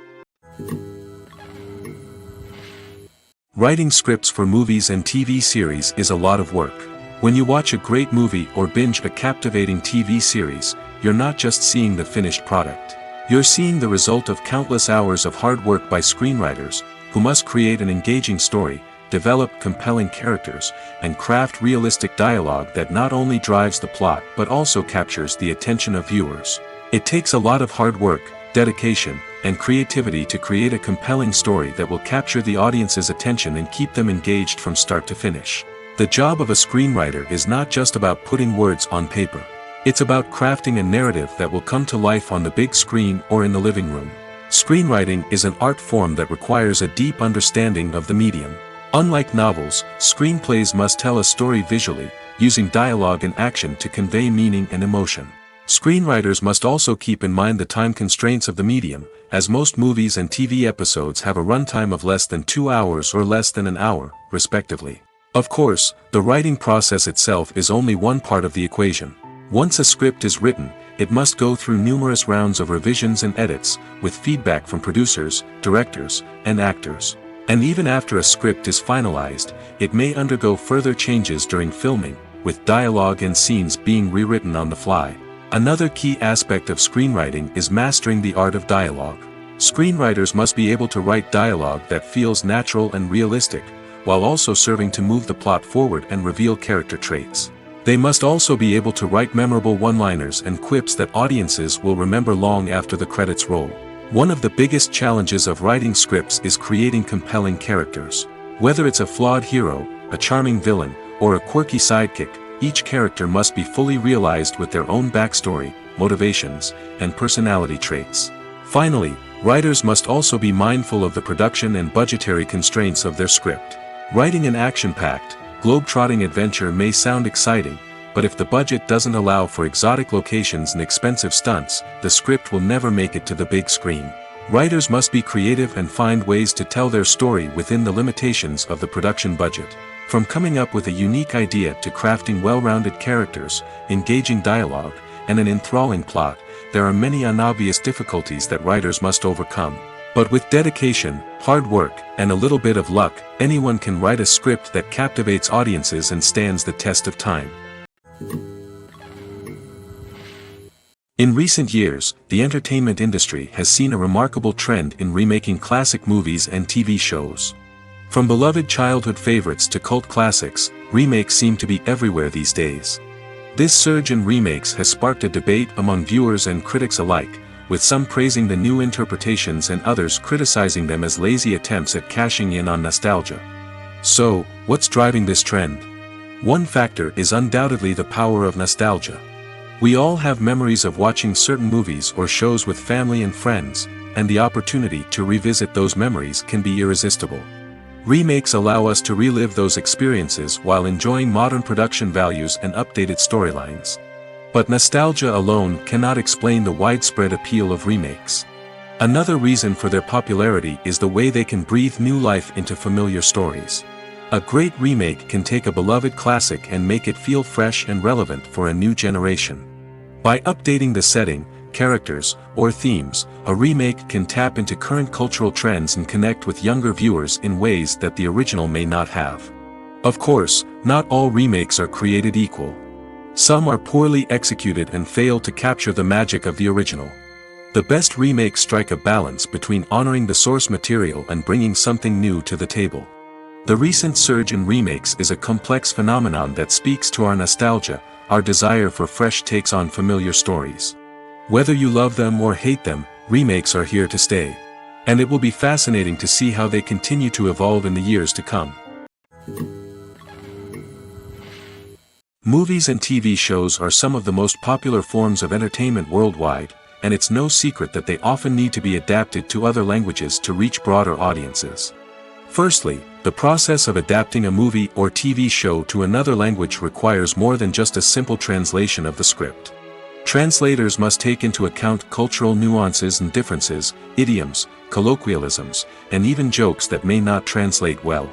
Writing scripts for movies and TV series is a lot of work. When you watch a great movie or binge a captivating TV series, you're not just seeing the finished product. You're seeing the result of countless hours of hard work by screenwriters, who must create an engaging story, develop compelling characters, and craft realistic dialogue that not only drives the plot but also captures the attention of viewers. It takes a lot of hard work, dedication, and creativity to create a compelling story that will capture the audience's attention and keep them engaged from start to finish. The job of a screenwriter is not just about putting words on paper. It's about crafting a narrative that will come to life on the big screen or in the living room. Screenwriting is an art form that requires a deep understanding of the medium. Unlike novels, screenplays must tell a story visually, using dialogue and action to convey meaning and emotion. Screenwriters must also keep in mind the time constraints of the medium, as most movies and TV episodes have a runtime of less than 2 hours or less than an hour, respectively. Of course, the writing process itself is only one part of the equation. Once a script is written, it must go through numerous rounds of revisions and edits, with feedback from producers, directors, and actors. And even after a script is finalized, it may undergo further changes during filming, with dialogue and scenes being rewritten on the fly. Another key aspect of screenwriting is mastering the art of dialogue. Screenwriters must be able to write dialogue that feels natural and realistic, while also serving to move the plot forward and reveal character traits. They must also be able to write memorable one-liners and quips that audiences will remember long after the credits roll. One of the biggest challenges of writing scripts is creating compelling characters. Whether it's a flawed hero, a charming villain, or a quirky sidekick, each character must be fully realized with their own backstory, motivations, and personality traits. Finally, writers must also be mindful of the production and budgetary constraints of their script. Writing an action-packed, globe-trotting adventure may sound exciting, but if the budget doesn't allow for exotic locations and expensive stunts, the script will never make it to the big screen. Writers must be creative and find ways to tell their story within the limitations of the production budget. From coming up with a unique idea to crafting well-rounded characters, engaging dialogue, and an enthralling plot, there are many unobvious difficulties that writers must overcome. But with dedication, hard work, and a little bit of luck, anyone can write a script that captivates audiences and stands the test of time. In recent years, the entertainment industry has seen a remarkable trend in remaking classic movies and TV shows. From beloved childhood favorites to cult classics, remakes seem to be everywhere these days. This surge in remakes has sparked a debate among viewers and critics alike, with some praising the new interpretations and others criticizing them as lazy attempts at cashing in on nostalgia. So, what's driving this trend? One factor is undoubtedly the power of nostalgia. We all have memories of watching certain movies or shows with family and friends, and the opportunity to revisit those memories can be irresistible. Remakes allow us to relive those experiences while enjoying modern production values and updated storylines. But nostalgia alone cannot explain the widespread appeal of remakes. Another reason for their popularity is the way they can breathe new life into familiar stories. A great remake can take a beloved classic and make it feel fresh and relevant for a new generation. By updating the setting, characters, or themes, a remake can tap into current cultural trends and connect with younger viewers in ways that the original may not have. Of course, not all remakes are created equal. Some are poorly executed and fail to capture the magic of the original. The best remakes strike a balance between honoring the source material and bringing something new to the table. The recent surge in remakes is a complex phenomenon that speaks to our nostalgia, our desire for fresh takes on familiar stories. Whether you love them or hate them, remakes are here to stay. And it will be fascinating to see how they continue to evolve in the years to come. Movies and TV shows are some of the most popular forms of entertainment worldwide, and it's no secret that they often need to be adapted to other languages to reach broader audiences. Firstly, the process of adapting a movie or TV show to another language requires more than just a simple translation of the script. Translators must take into account cultural nuances and differences, idioms, colloquialisms, and even jokes that may not translate well.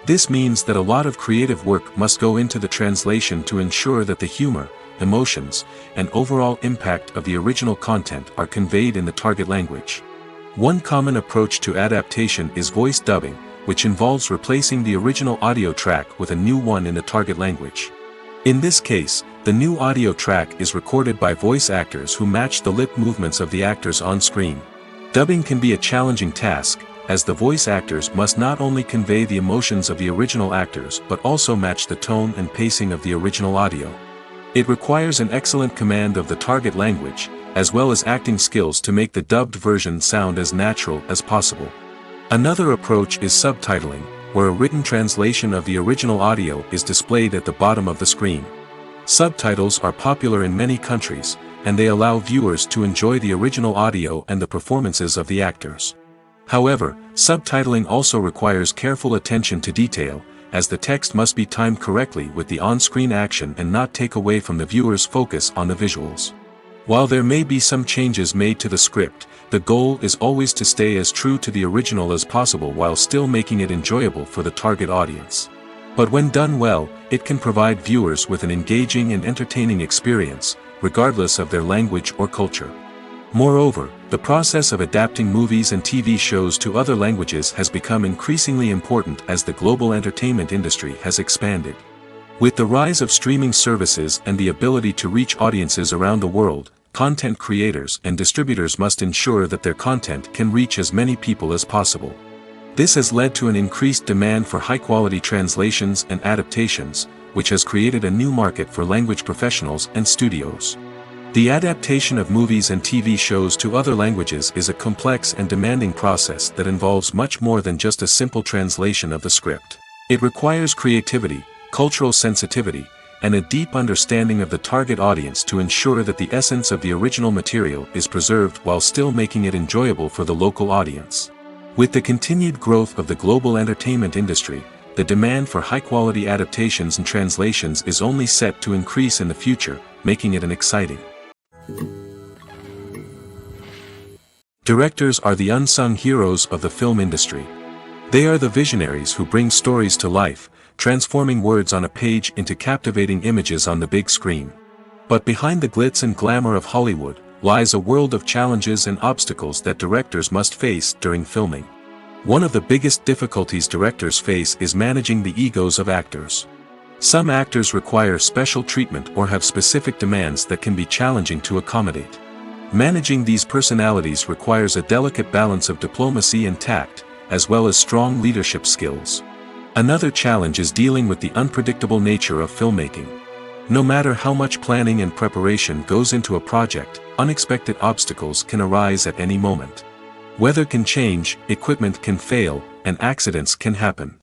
This means that a lot of creative work must go into the translation to ensure that the humor, emotions, and overall impact of the original content are conveyed in the target language. One common approach to adaptation is voice dubbing, which involves replacing the original audio track with a new one in the target language. In this case, the new audio track is recorded by voice actors who match the lip movements of the actors on screen. Dubbing can be a challenging task, as the voice actors must not only convey the emotions of the original actors but also match the tone and pacing of the original audio. It requires an excellent command of the target language, as well as acting skills to make the dubbed version sound as natural as possible. Another approach is subtitling, where a written translation of the original audio is displayed at the bottom of the screen. Subtitles are popular in many countries, and they allow viewers to enjoy the original audio and the performances of the actors. However, subtitling also requires careful attention to detail, as the text must be timed correctly with the on-screen action and not take away from the viewer's focus on the visuals. While there may be some changes made to the script, the goal is always to stay as true to the original as possible while still making it enjoyable for the target audience. But when done well, it can provide viewers with an engaging and entertaining experience, regardless of their language or culture. Moreover, the process of adapting movies and TV shows to other languages has become increasingly important as the global entertainment industry has expanded. With the rise of streaming services and the ability to reach audiences around the world, content creators and distributors must ensure that their content can reach as many people as possible. This has led to an increased demand for high-quality translations and adaptations, which has created a new market for language professionals and studios. The adaptation of movies and TV shows to other languages is a complex and demanding process that involves much more than just a simple translation of the script. It requires creativity, cultural sensitivity, and a deep understanding of the target audience to ensure that the essence of the original material is preserved while still making it enjoyable for the local audience. With the continued growth of the global entertainment industry, the demand for high-quality adaptations and translations is only set to increase in the future, making it an exciting. Directors are the unsung heroes of the film industry. They are the visionaries who bring stories to life, transforming words on a page into captivating images on the big screen. But behind the glitz and glamour of Hollywood, lies a world of challenges and obstacles that directors must face during filming. One of the biggest difficulties directors face is managing the egos of actors. Some actors require special treatment or have specific demands that can be challenging to accommodate. Managing these personalities requires a delicate balance of diplomacy and tact, as well as strong leadership skills. Another challenge is dealing with the unpredictable nature of filmmaking. No matter how much planning and preparation goes into a project, unexpected obstacles can arise at any moment. Weather can change, equipment can fail, and accidents can happen.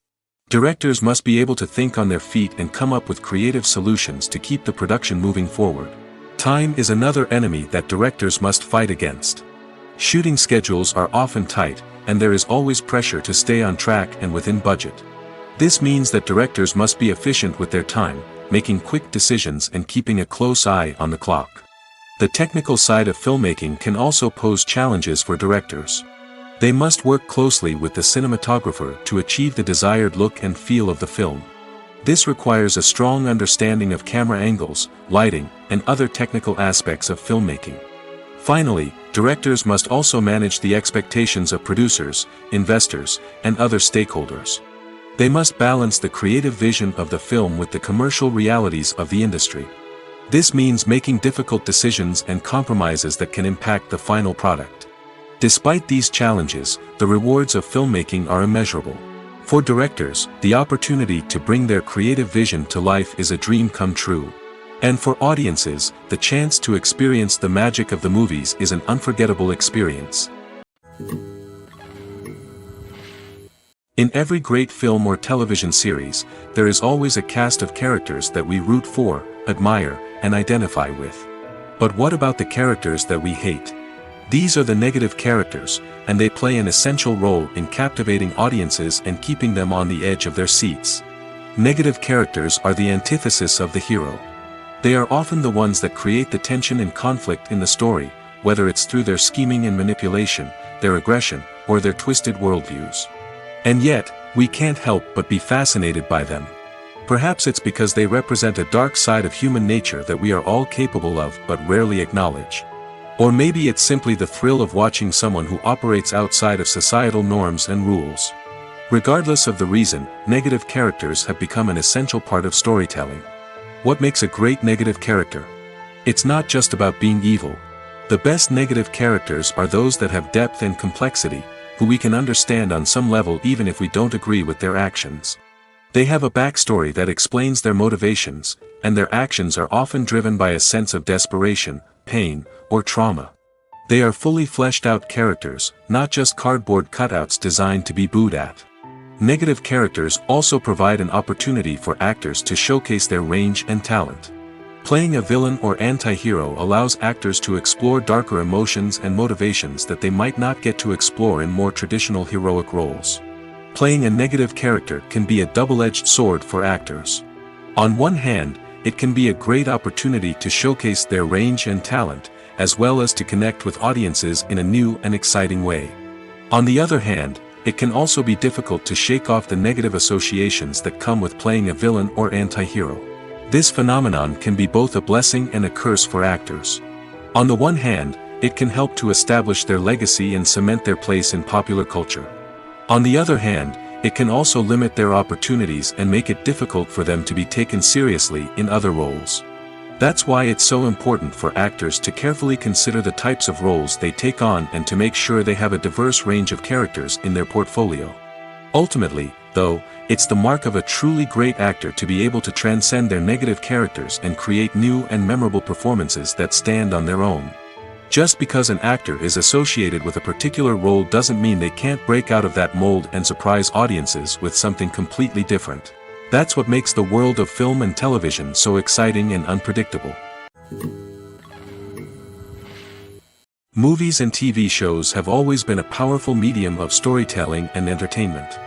Directors must be able to think on their feet and come up with creative solutions to keep the production moving forward. Time is another enemy that directors must fight against. Shooting schedules are often tight, and there is always pressure to stay on track and within budget. This means that directors must be efficient with their time, making quick decisions and keeping a close eye on the clock. The technical side of filmmaking can also pose challenges for directors. They must work closely with the cinematographer to achieve the desired look and feel of the film. This requires a strong understanding of camera angles, lighting, and other technical aspects of filmmaking. Finally, directors must also manage the expectations of producers, investors, and other stakeholders. They must balance the creative vision of the film with the commercial realities of the industry. This means making difficult decisions and compromises that can impact the final product. Despite these challenges, the rewards of filmmaking are immeasurable. For directors, the opportunity to bring their creative vision to life is a dream come true. And for audiences, the chance to experience the magic of the movies is an unforgettable experience. In every great film or television series, there is always a cast of characters that we root for, admire, and identify with. But what about the characters that we hate? These are the negative characters, and they play an essential role in captivating audiences and keeping them on the edge of their seats. Negative characters are the antithesis of the hero. They are often the ones that create the tension and conflict in the story, whether it's through their scheming and manipulation, their aggression, or their twisted worldviews. And yet, we can't help but be fascinated by them. Perhaps it's because they represent a dark side of human nature that we are all capable of but rarely acknowledge. Or maybe it's simply the thrill of watching someone who operates outside of societal norms and rules. Regardless of the reason, negative characters have become an essential part of storytelling. What makes a great negative character? It's not just about being evil. The best negative characters are those that have depth and complexity, who we can understand on some level even if we don't agree with their actions. They have a backstory that explains their motivations, and their actions are often driven by a sense of desperation, pain, or trauma. They are fully fleshed out characters, not just cardboard cutouts designed to be booed at. Negative characters also provide an opportunity for actors to showcase their range and talent. Playing a villain or anti-hero allows actors to explore darker emotions and motivations that they might not get to explore in more traditional heroic roles. Playing a negative character can be a double-edged sword for actors. On one hand, it can be a great opportunity to showcase their range and talent, as well as to connect with audiences in a new and exciting way. On the other hand, it can also be difficult to shake off the negative associations that come with playing a villain or anti-hero. This phenomenon can be both a blessing and a curse for actors. On the one hand, it can help to establish their legacy and cement their place in popular culture. On the other hand, it can also limit their opportunities and make it difficult for them to be taken seriously in other roles. That's why it's so important for actors to carefully consider the types of roles they take on and to make sure they have a diverse range of characters in their portfolio. Ultimately, though, it's the mark of a truly great actor to be able to transcend their negative characters and create new and memorable performances that stand on their own. Just because an actor is associated with a particular role doesn't mean they can't break out of that mold and surprise audiences with something completely different. That's what makes the world of film and television so exciting and unpredictable. Movies and TV shows have always been a powerful medium of storytelling and entertainment.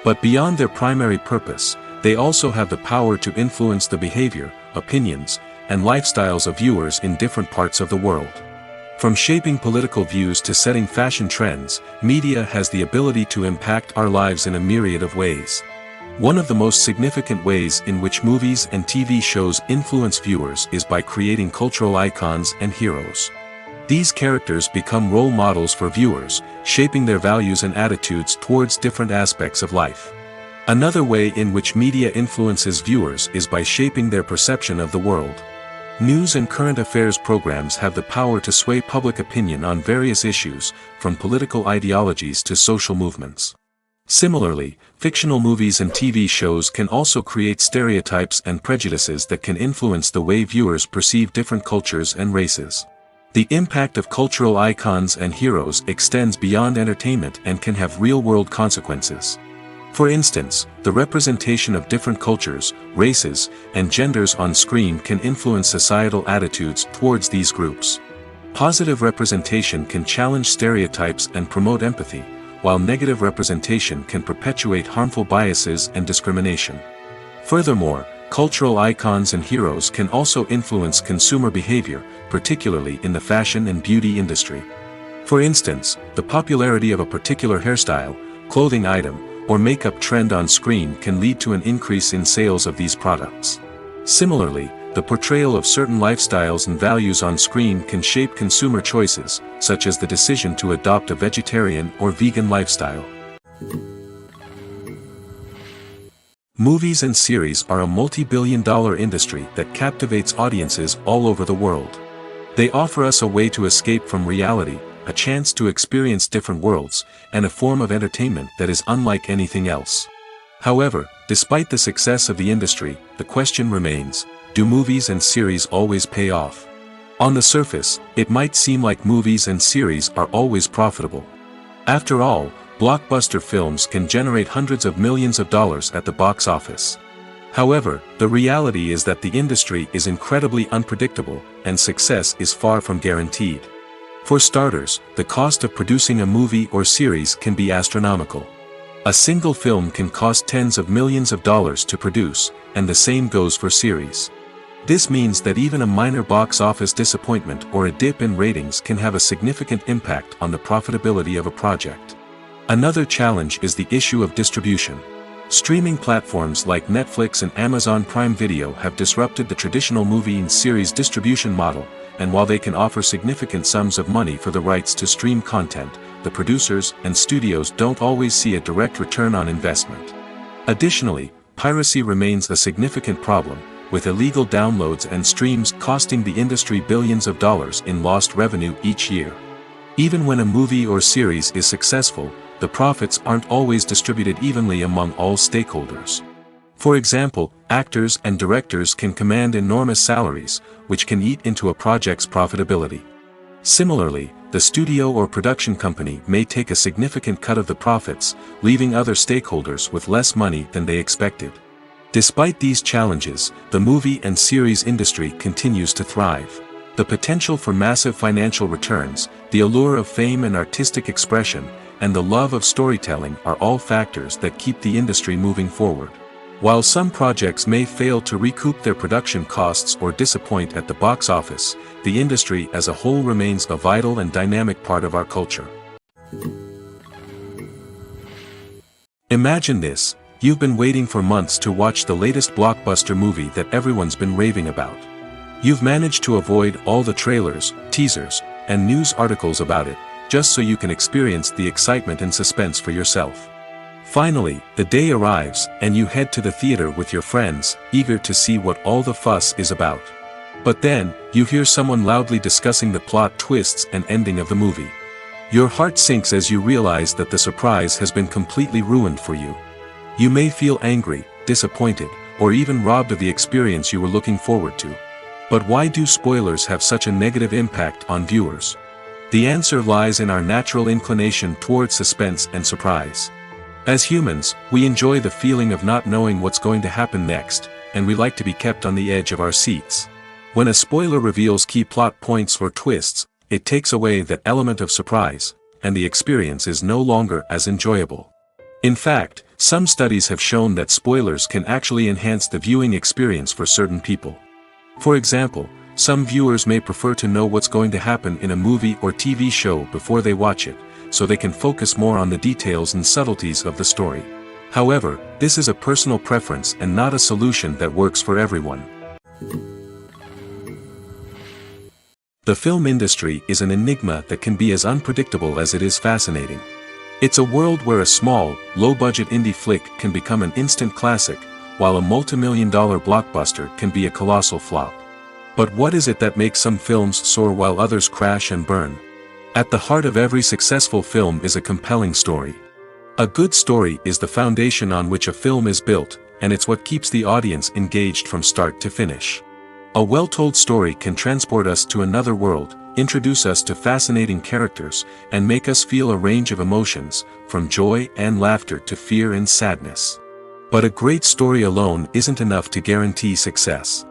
But beyond their primary purpose, they also have the power to influence the behavior, opinions, and lifestyles of viewers in different parts of the world. From shaping political views to setting fashion trends, media has the ability to impact our lives in a myriad of ways. One of the most significant ways in which movies and TV shows influence viewers is by creating cultural icons and heroes. These characters become role models for viewers, shaping their values and attitudes towards different aspects of life. Another way in which media influences viewers is by shaping their perception of the world. News and current affairs programs have the power to sway public opinion on various issues, from political ideologies to social movements. Similarly, fictional movies and TV shows can also create stereotypes and prejudices that can influence the way viewers perceive different cultures and races. The impact of cultural icons and heroes extends beyond entertainment and can have real-world consequences. For instance, the representation of different cultures, races, and genders on screen can influence societal attitudes towards these groups. Positive representation can challenge stereotypes and promote empathy, while negative representation can perpetuate harmful biases and discrimination. Furthermore, cultural icons and heroes can also influence consumer behavior, particularly in the fashion and beauty industry. For instance, the popularity of a particular hairstyle, clothing item, or makeup trend on screen can lead to an increase in sales of these products. Similarly, the portrayal of certain lifestyles and values on screen can shape consumer choices, such as the decision to adopt a vegetarian or vegan lifestyle. Movies and series are a multi-billion-dollar industry that captivates audiences all over the world. They offer us a way to escape from reality, a chance to experience different worlds, and a form of entertainment that is unlike anything else. However, despite the success of the industry, the question remains, do movies and series always pay off? On the surface, it might seem like movies and series are always profitable. After all, blockbuster films can generate hundreds of millions of dollars at the box office. However, the reality is that the industry is incredibly unpredictable, and success is far from guaranteed. For starters, the cost of producing a movie or series can be astronomical. A single film can cost tens of millions of dollars to produce, and the same goes for series. This means that even a minor box office disappointment or a dip in ratings can have a significant impact on the profitability of a project. Another challenge is the issue of distribution. Streaming platforms like Netflix and Amazon Prime Video have disrupted the traditional movie and series distribution model, and while they can offer significant sums of money for the rights to stream content, the producers and studios don't always see a direct return on investment. Additionally, piracy remains a significant problem, with illegal downloads and streams costing the industry billions of dollars in lost revenue each year. Even when a movie or series is successful, the profits aren't always distributed evenly among all stakeholders. For example, actors and directors can command enormous salaries, which can eat into a project's profitability. Similarly, the studio or production company may take a significant cut of the profits, leaving other stakeholders with less money than they expected. Despite these challenges, the movie and series industry continues to thrive. The potential for massive financial returns, the allure of fame and artistic expression, and the love of storytelling are all factors that keep the industry moving forward. While some projects may fail to recoup their production costs or disappoint at the box office, the industry as a whole remains a vital and dynamic part of our culture. Imagine this: you've been waiting for months to watch the latest blockbuster movie that everyone's been raving about. You've managed to avoid all the trailers, teasers, and news articles about it, just so you can experience the excitement and suspense for yourself. Finally, the day arrives, and you head to the theater with your friends, eager to see what all the fuss is about. But then, you hear someone loudly discussing the plot twists and ending of the movie. Your heart sinks as you realize that the surprise has been completely ruined for you. You may feel angry, disappointed, or even robbed of the experience you were looking forward to. But why do spoilers have such a negative impact on viewers? The answer lies in our natural inclination toward suspense and surprise. As humans, we enjoy the feeling of not knowing what's going to happen next, and we like to be kept on the edge of our seats. When a spoiler reveals key plot points or twists, it takes away that element of surprise, and the experience is no longer as enjoyable. In fact, some studies have shown that spoilers can actually enhance the viewing experience for certain people. For example, some viewers may prefer to know what's going to happen in a movie or TV show before they watch it, so they can focus more on the details and subtleties of the story. However, this is a personal preference and not a solution that works for everyone. The film industry is an enigma that can be as unpredictable as it is fascinating. It's a world where a small, low-budget indie flick can become an instant classic, while a multi-million-dollar blockbuster can be a colossal flop. But what is it that makes some films soar while others crash and burn? At the heart of every successful film is a compelling story. A good story is the foundation on which a film is built, and it's what keeps the audience engaged from start to finish. A well-told story can transport us to another world, introduce us to fascinating characters, and make us feel a range of emotions, from joy and laughter to fear and sadness. But a great story alone isn't enough to guarantee success.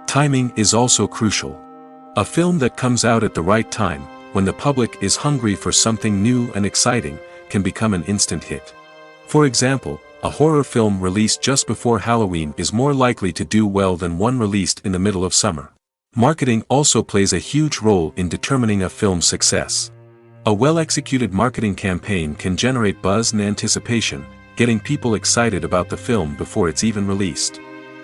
Timing is also crucial. A film that comes out at the right time, when the public is hungry for something new and exciting, can become an instant hit. For example, a horror film released just before Halloween is more likely to do well than one released in the middle of summer. Marketing also plays a huge role in determining a film's success. A well-executed marketing campaign can generate buzz and anticipation, getting people excited about the film before it's even released.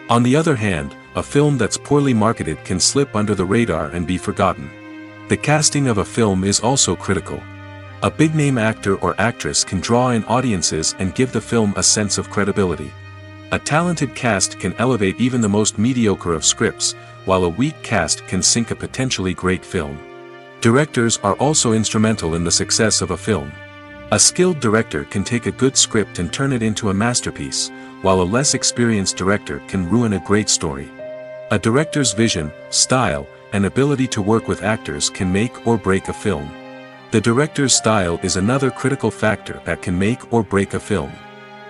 On the other hand, a film that's poorly marketed can slip under the radar and be forgotten. The casting of a film is also critical. A big-name actor or actress can draw in audiences and give the film a sense of credibility. A talented cast can elevate even the most mediocre of scripts, while a weak cast can sink a potentially great film. Directors are also instrumental in the success of a film. A skilled director can take a good script and turn it into a masterpiece, while a less experienced director can ruin a great story. A director's vision, style, and ability to work with actors can make or break a film. The director's style is another critical factor that can make or break a film.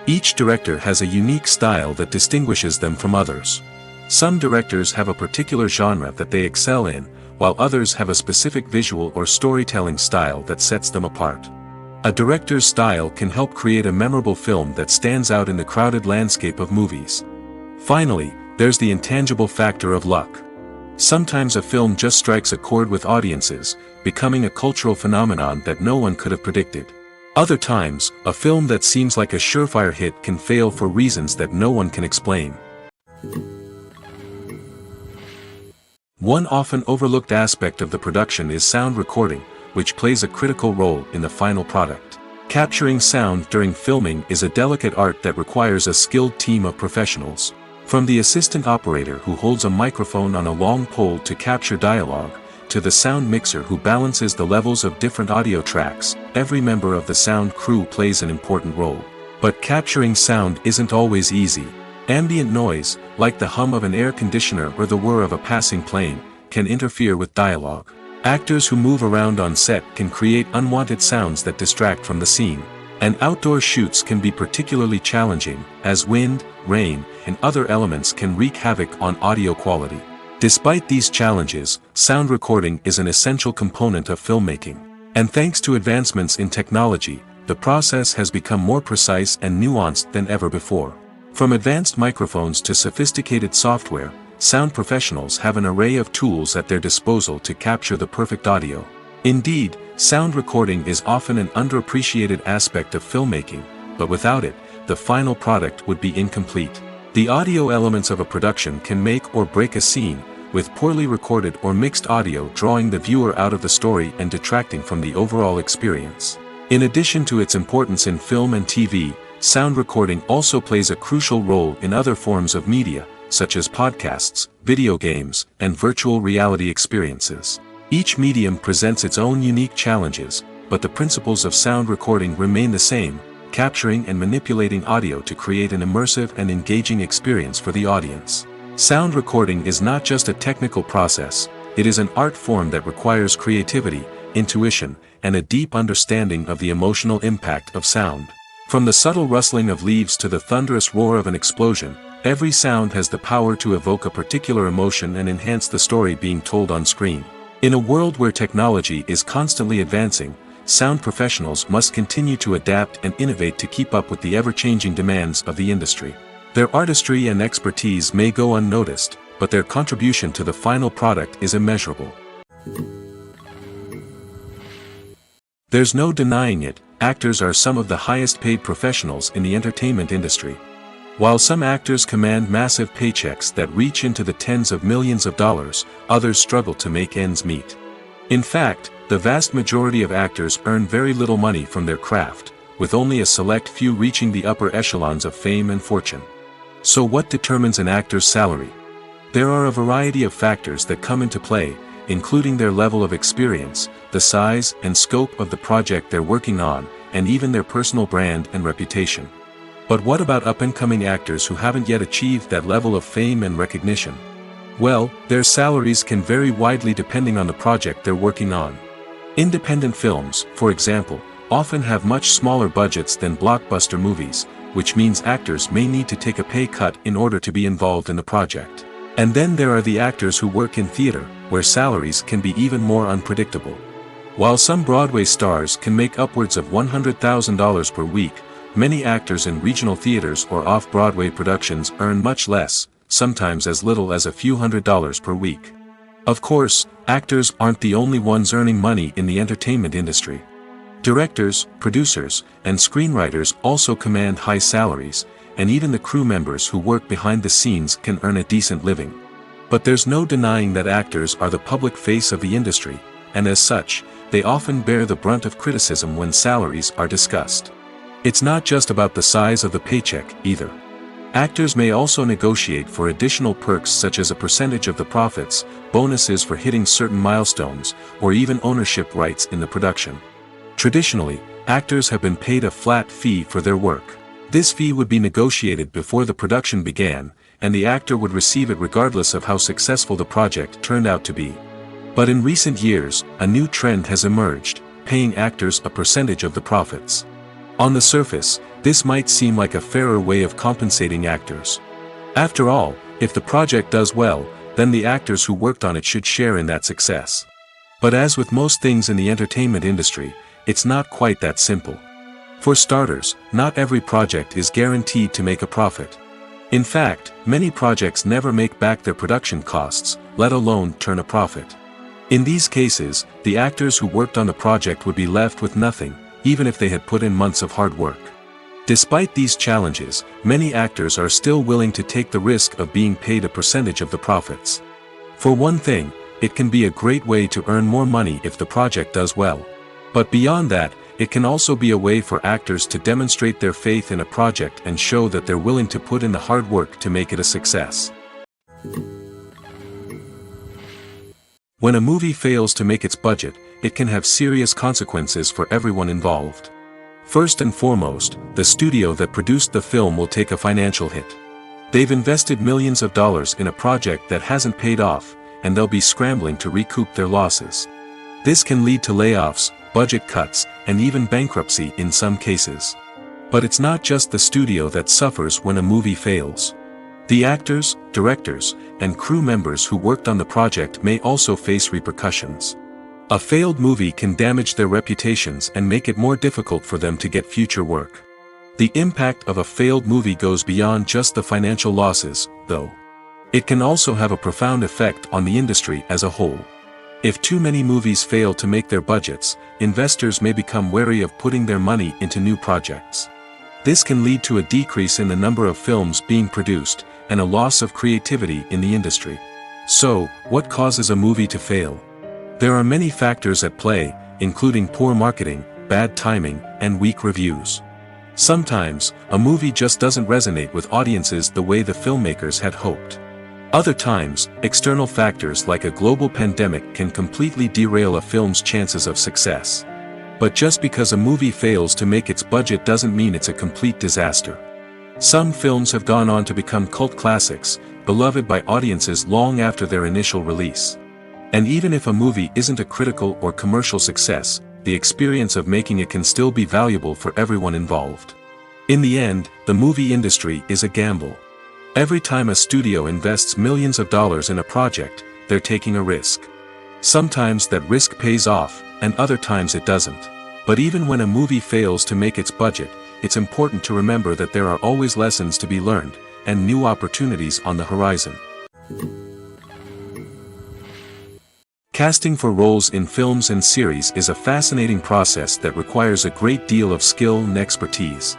Each director has a unique style that distinguishes them from others. Some directors have a particular genre that they excel in, while others have a specific visual or storytelling style that sets them apart. A director's style can help create a memorable film that stands out in the crowded landscape of movies. Finally, there's the intangible factor of luck. Sometimes a film just strikes a chord with audiences, becoming a cultural phenomenon that no one could have predicted. Other times, a film that seems like a surefire hit can fail for reasons that no one can explain. One often overlooked aspect of the production is sound recording, which plays a critical role in the final product. Capturing sound during filming is a delicate art that requires a skilled team of professionals. From the assistant operator who holds a microphone on a long pole to capture dialogue, to the sound mixer who balances the levels of different audio tracks, every member of the sound crew plays an important role. But capturing sound isn't always easy. Ambient noise, like the hum of an air conditioner or the whir of a passing plane, can interfere with dialogue. Actors who move around on set can create unwanted sounds that distract from the scene. And outdoor shoots can be particularly challenging, as wind, rain, and other elements can wreak havoc on audio quality. Despite these challenges, sound recording is an essential component of filmmaking. And thanks to advancements in technology, the process has become more precise and nuanced than ever before. From advanced microphones to sophisticated software, sound professionals have an array of tools at their disposal to capture the perfect audio. Indeed, sound recording is often an underappreciated aspect of filmmaking, but without it, the final product would be incomplete. The audio elements of a production can make or break a scene, with poorly recorded or mixed audio drawing the viewer out of the story and detracting from the overall experience. In addition to its importance in film and TV, sound recording also plays a crucial role in other forms of media, such as podcasts, video games, and virtual reality experiences. Each medium presents its own unique challenges, but the principles of sound recording remain the same, capturing and manipulating audio to create an immersive and engaging experience for the audience. Sound recording is not just a technical process, it is an art form that requires creativity, intuition, and a deep understanding of the emotional impact of sound. From the subtle rustling of leaves to the thunderous roar of an explosion, every sound has the power to evoke a particular emotion and enhance the story being told on screen. In a world where technology is constantly advancing, sound professionals must continue to adapt and innovate to keep up with the ever-changing demands of the industry. Their artistry and expertise may go unnoticed, but their contribution to the final product is immeasurable. There's no denying it, actors are some of the highest-paid professionals in the entertainment industry. While some actors command massive paychecks that reach into the tens of millions of dollars, others struggle to make ends meet. In fact, the vast majority of actors earn very little money from their craft, with only a select few reaching the upper echelons of fame and fortune. So what determines an actor's salary? There are a variety of factors that come into play, including their level of experience, the size and scope of the project they're working on, and even their personal brand and reputation. But what about up-and-coming actors who haven't yet achieved that level of fame and recognition? Well, their salaries can vary widely depending on the project they're working on. Independent films, for example, often have much smaller budgets than blockbuster movies, which means actors may need to take a pay cut in order to be involved in the project. And then there are the actors who work in theater, where salaries can be even more unpredictable. While some Broadway stars can make upwards of $100,000 per week, many actors in regional theaters or off-Broadway productions earn much less, sometimes as little as a few $100s per week. Of course, actors aren't the only ones earning money in the entertainment industry. Directors, producers, and screenwriters also command high salaries, and even the crew members who work behind the scenes can earn a decent living. But there's no denying that actors are the public face of the industry, and as such, they often bear the brunt of criticism when salaries are discussed. It's not just about the size of the paycheck, either. Actors may also negotiate for additional perks such as a percentage of the profits, bonuses for hitting certain milestones, or even ownership rights in the production. Traditionally, actors have been paid a flat fee for their work. This fee would be negotiated before the production began, and the actor would receive it regardless of how successful the project turned out to be. But in recent years, a new trend has emerged, paying actors a percentage of the profits. On the surface, this might seem like a fairer way of compensating actors. After all, if the project does well, then the actors who worked on it should share in that success. But as with most things in the entertainment industry, it's not quite that simple. For starters, not every project is guaranteed to make a profit. In fact, many projects never make back their production costs, let alone turn a profit. In these cases, the actors who worked on the project would be left with nothing, even if they had put in months of hard work. Despite these challenges, many actors are still willing to take the risk of being paid a percentage of the profits. For one thing, it can be a great way to earn more money if the project does well. But beyond that, it can also be a way for actors to demonstrate their faith in a project and show that they're willing to put in the hard work to make it a success. When a movie fails to make its budget, it can have serious consequences for everyone involved. First and foremost, the studio that produced the film will take a financial hit. They've invested millions of dollars in a project that hasn't paid off, and they'll be scrambling to recoup their losses. This can lead to layoffs, budget cuts, and even bankruptcy in some cases. But it's not just the studio that suffers when a movie fails. The actors, directors, and crew members who worked on the project may also face repercussions. A failed movie can damage their reputations and make it more difficult for them to get future work. The impact of a failed movie goes beyond just the financial losses, though. It can also have a profound effect on the industry as a whole. If too many movies fail to make their budgets, investors may become wary of putting their money into new projects. This can lead to a decrease in the number of films being produced, and a loss of creativity in the industry. So, what causes a movie to fail? There are many factors at play, including poor marketing, bad timing, and weak reviews. Sometimes, a movie just doesn't resonate with audiences the way the filmmakers had hoped. Other times, external factors like a global pandemic can completely derail a film's chances of success. But just because a movie fails to make its budget doesn't mean it's a complete disaster. Some films have gone on to become cult classics, beloved by audiences long after their initial release. And even if a movie isn't a critical or commercial success, the experience of making it can still be valuable for everyone involved. In the end, the movie industry is a gamble. Every time a studio invests millions of dollars in a project, they're taking a risk. Sometimes that risk pays off, and other times it doesn't. But even when a movie fails to make its budget, it's important to remember that there are always lessons to be learned, and new opportunities on the horizon. Casting for roles in films and series is a fascinating process that requires a great deal of skill and expertise.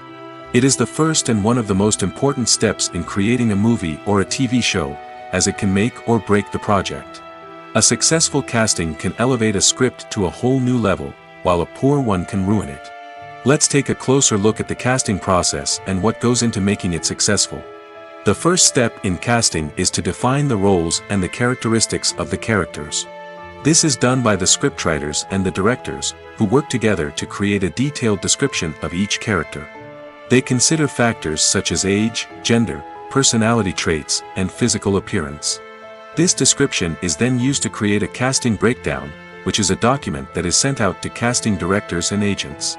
It is the first and one of the most important steps in creating a movie or a TV show, as it can make or break the project. A successful casting can elevate a script to a whole new level, while a poor one can ruin it. Let's take a closer look at the casting process and what goes into making it successful. The first step in casting is to define the roles and the characteristics of the characters. This is done by the scriptwriters and the directors, who work together to create a detailed description of each character. They consider factors such as age, gender, personality traits, and physical appearance. This description is then used to create a casting breakdown, which is a document that is sent out to casting directors and agents.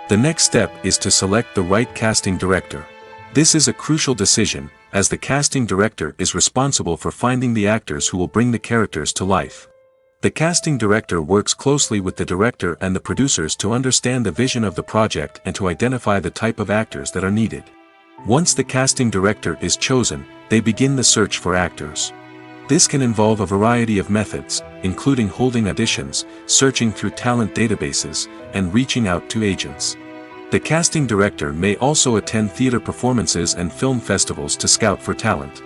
The next step is to select the right casting director. This is a crucial decision, as the casting director is responsible for finding the actors who will bring the characters to life. The casting director works closely with the director and the producers to understand the vision of the project and to identify the type of actors that are needed. Once the casting director is chosen, they begin the search for actors. This can involve a variety of methods, including holding auditions, searching through talent databases, and reaching out to agents. The casting director may also attend theater performances and film festivals to scout for talent.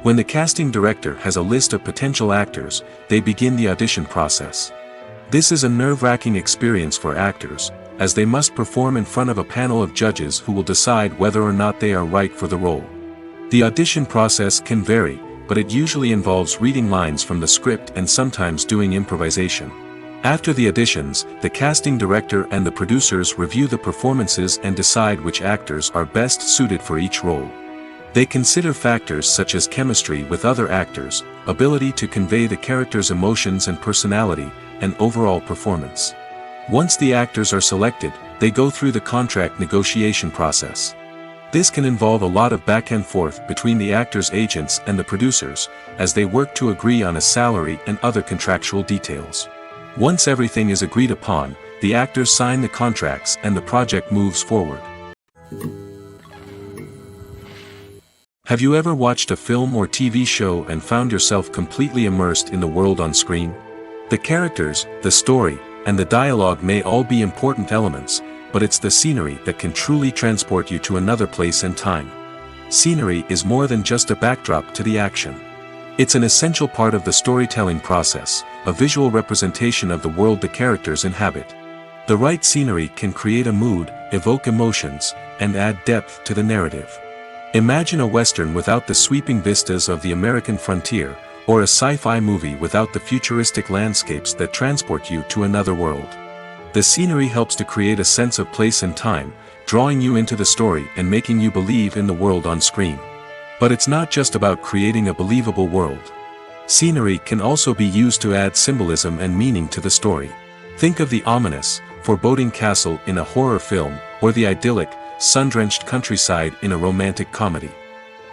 When the casting director has a list of potential actors, they begin the audition process. This is a nerve-wracking experience for actors, as they must perform in front of a panel of judges who will decide whether or not they are right for the role. The audition process can vary, but it usually involves reading lines from the script and sometimes doing improvisation. After the auditions, the casting director and the producers review the performances and decide which actors are best suited for each role. They consider factors such as chemistry with other actors, ability to convey the character's emotions and personality, and overall performance. Once the actors are selected, they go through the contract negotiation process. This can involve a lot of back and forth between the actors' agents and the producers, as they work to agree on a salary and other contractual details. Once everything is agreed upon, the actors sign the contracts and the project moves forward. Have you ever watched a film or TV show and found yourself completely immersed in the world on screen? The characters, the story, and the dialogue may all be important elements, but it's the scenery that can truly transport you to another place and time. Scenery is more than just a backdrop to the action. It's an essential part of the storytelling process, a visual representation of the world the characters inhabit. The right scenery can create a mood, evoke emotions, and add depth to the narrative. Imagine a Western without the sweeping vistas of the American frontier, or a sci-fi movie without the futuristic landscapes that transport you to another world. The scenery helps to create a sense of place and time, drawing you into the story and making you believe in the world on screen. But it's not just about creating a believable world. Scenery can also be used to add symbolism and meaning to the story. Think of the ominous, foreboding castle in a horror film, or the idyllic, sun-drenched countryside in a romantic comedy.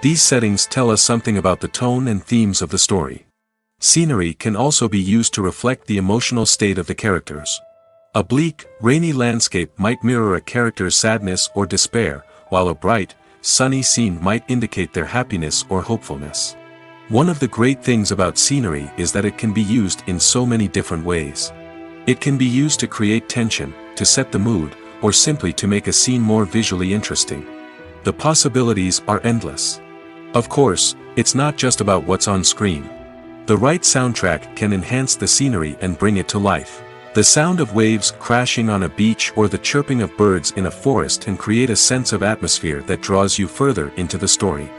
These settings tell us something about the tone and themes of the story. Scenery can also be used to reflect the emotional state of the characters. A bleak, rainy landscape might mirror a character's sadness or despair, while a bright, sunny scene might indicate their happiness or hopefulness. One of the great things about scenery is that it can be used in so many different ways. It can be used to create tension, to set the mood, or simply to make a scene more visually interesting. The possibilities are endless. Of course, it's not just about what's on screen. The right soundtrack can enhance the scenery and bring it to life. The sound of waves crashing on a beach or the chirping of birds in a forest can create a sense of atmosphere that draws you further into the story.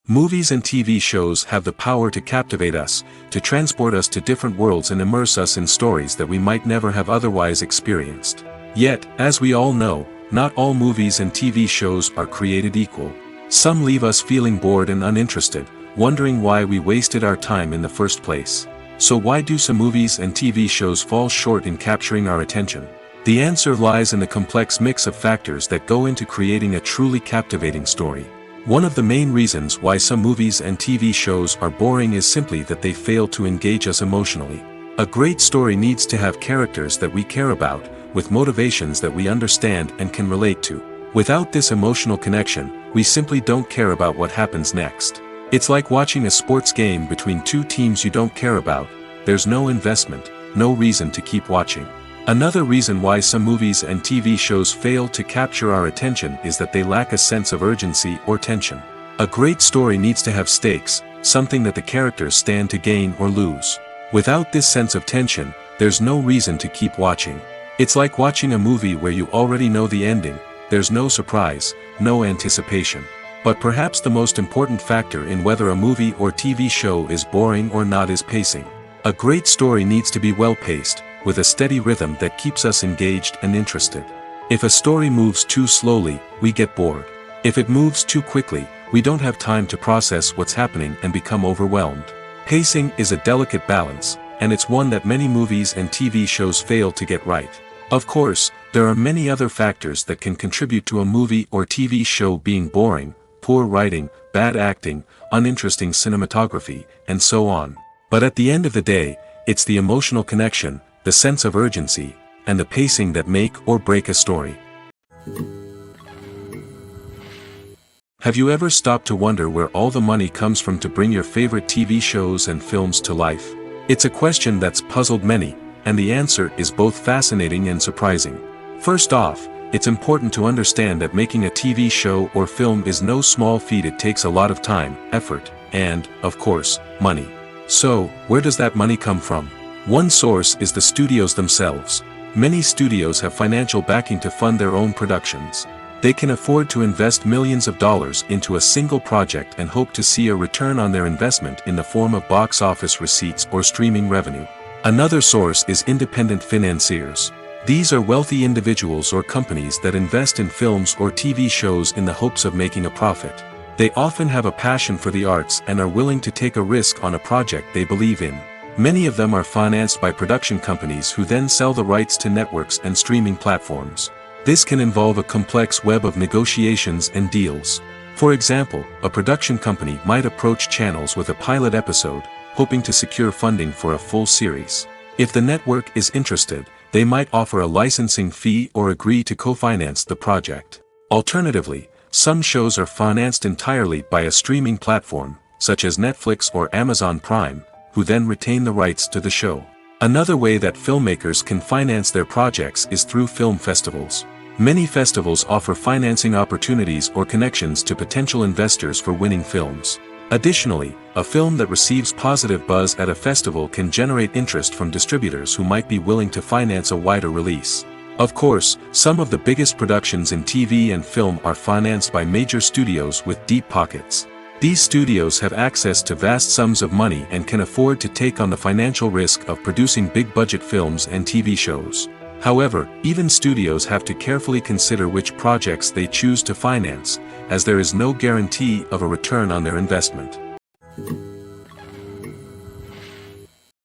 Movies and TV shows have the power to captivate us, to transport us to different worlds and immerse us in stories that we might never have otherwise experienced. Yet, as we all know, not all movies and TV shows are created equal. Some leave us feeling bored and uninterested, wondering why we wasted our time in the first place. So why do some movies and TV shows fall short in capturing our attention? The answer lies in the complex mix of factors that go into creating a truly captivating story. One of the main reasons why some movies and TV shows are boring is simply that they fail to engage us emotionally. A great story needs to have characters that we care about, with motivations that we understand and can relate to. Without this emotional connection, we simply don't care about what happens next. It's like watching a sports game between two teams you don't care about. There's no investment, no reason to keep watching. Another reason why some movies and TV shows fail to capture our attention is that they lack a sense of urgency or tension. A great story needs to have stakes, something that the characters stand to gain or lose. Without this sense of tension, there's no reason to keep watching. It's like watching a movie where you already know the ending, there's no surprise, no anticipation. But perhaps the most important factor in whether a movie or TV show is boring or not is pacing. A great story needs to be well-paced, with a steady rhythm that keeps us engaged and interested. If a story moves too slowly, we get bored. If it moves too quickly, we don't have time to process what's happening and become overwhelmed. Pacing is a delicate balance, and it's one that many movies and TV shows fail to get right. Of course, there are many other factors that can contribute to a movie or TV show being boring: poor writing, bad acting, uninteresting cinematography, and so on. But at the end of the day, it's the emotional connection, the sense of urgency, and the pacing that make or break a story. Have you ever stopped to wonder where all the money comes from to bring your favorite TV shows and films to life? It's a question that's puzzled many, and the answer is both fascinating and surprising. First off, it's important to understand that making a TV show or film is no small feat. It takes a lot of time, effort, and, of course, money. So, where does that money come from? One source is the studios themselves. Many studios have financial backing to fund their own productions. They can afford to invest millions of dollars into a single project and hope to see a return on their investment in the form of box office receipts or streaming revenue. Another source is independent financiers. These are wealthy individuals or companies that invest in films or TV shows in the hopes of making a profit. They often have a passion for the arts and are willing to take a risk on a project they believe in. Many of them are financed by production companies who then sell the rights to networks and streaming platforms. This can involve a complex web of negotiations and deals. For example, a production company might approach channels with a pilot episode, hoping to secure funding for a full series. If the network is interested, they might offer a licensing fee or agree to co-finance the project. Alternatively, some shows are financed entirely by a streaming platform, such as Netflix or Amazon Prime, who then retain the rights to the show. Another way that filmmakers can finance their projects is through film festivals. Many festivals offer financing opportunities or connections to potential investors for winning films. Additionally, a film that receives positive buzz at a festival can generate interest from distributors who might be willing to finance a wider release. Of course, some of the biggest productions in TV and film are financed by major studios with deep pockets. These studios have access to vast sums of money and can afford to take on the financial risk of producing big-budget films and TV shows. However, even studios have to carefully consider which projects they choose to finance, as there is no guarantee of a return on their investment.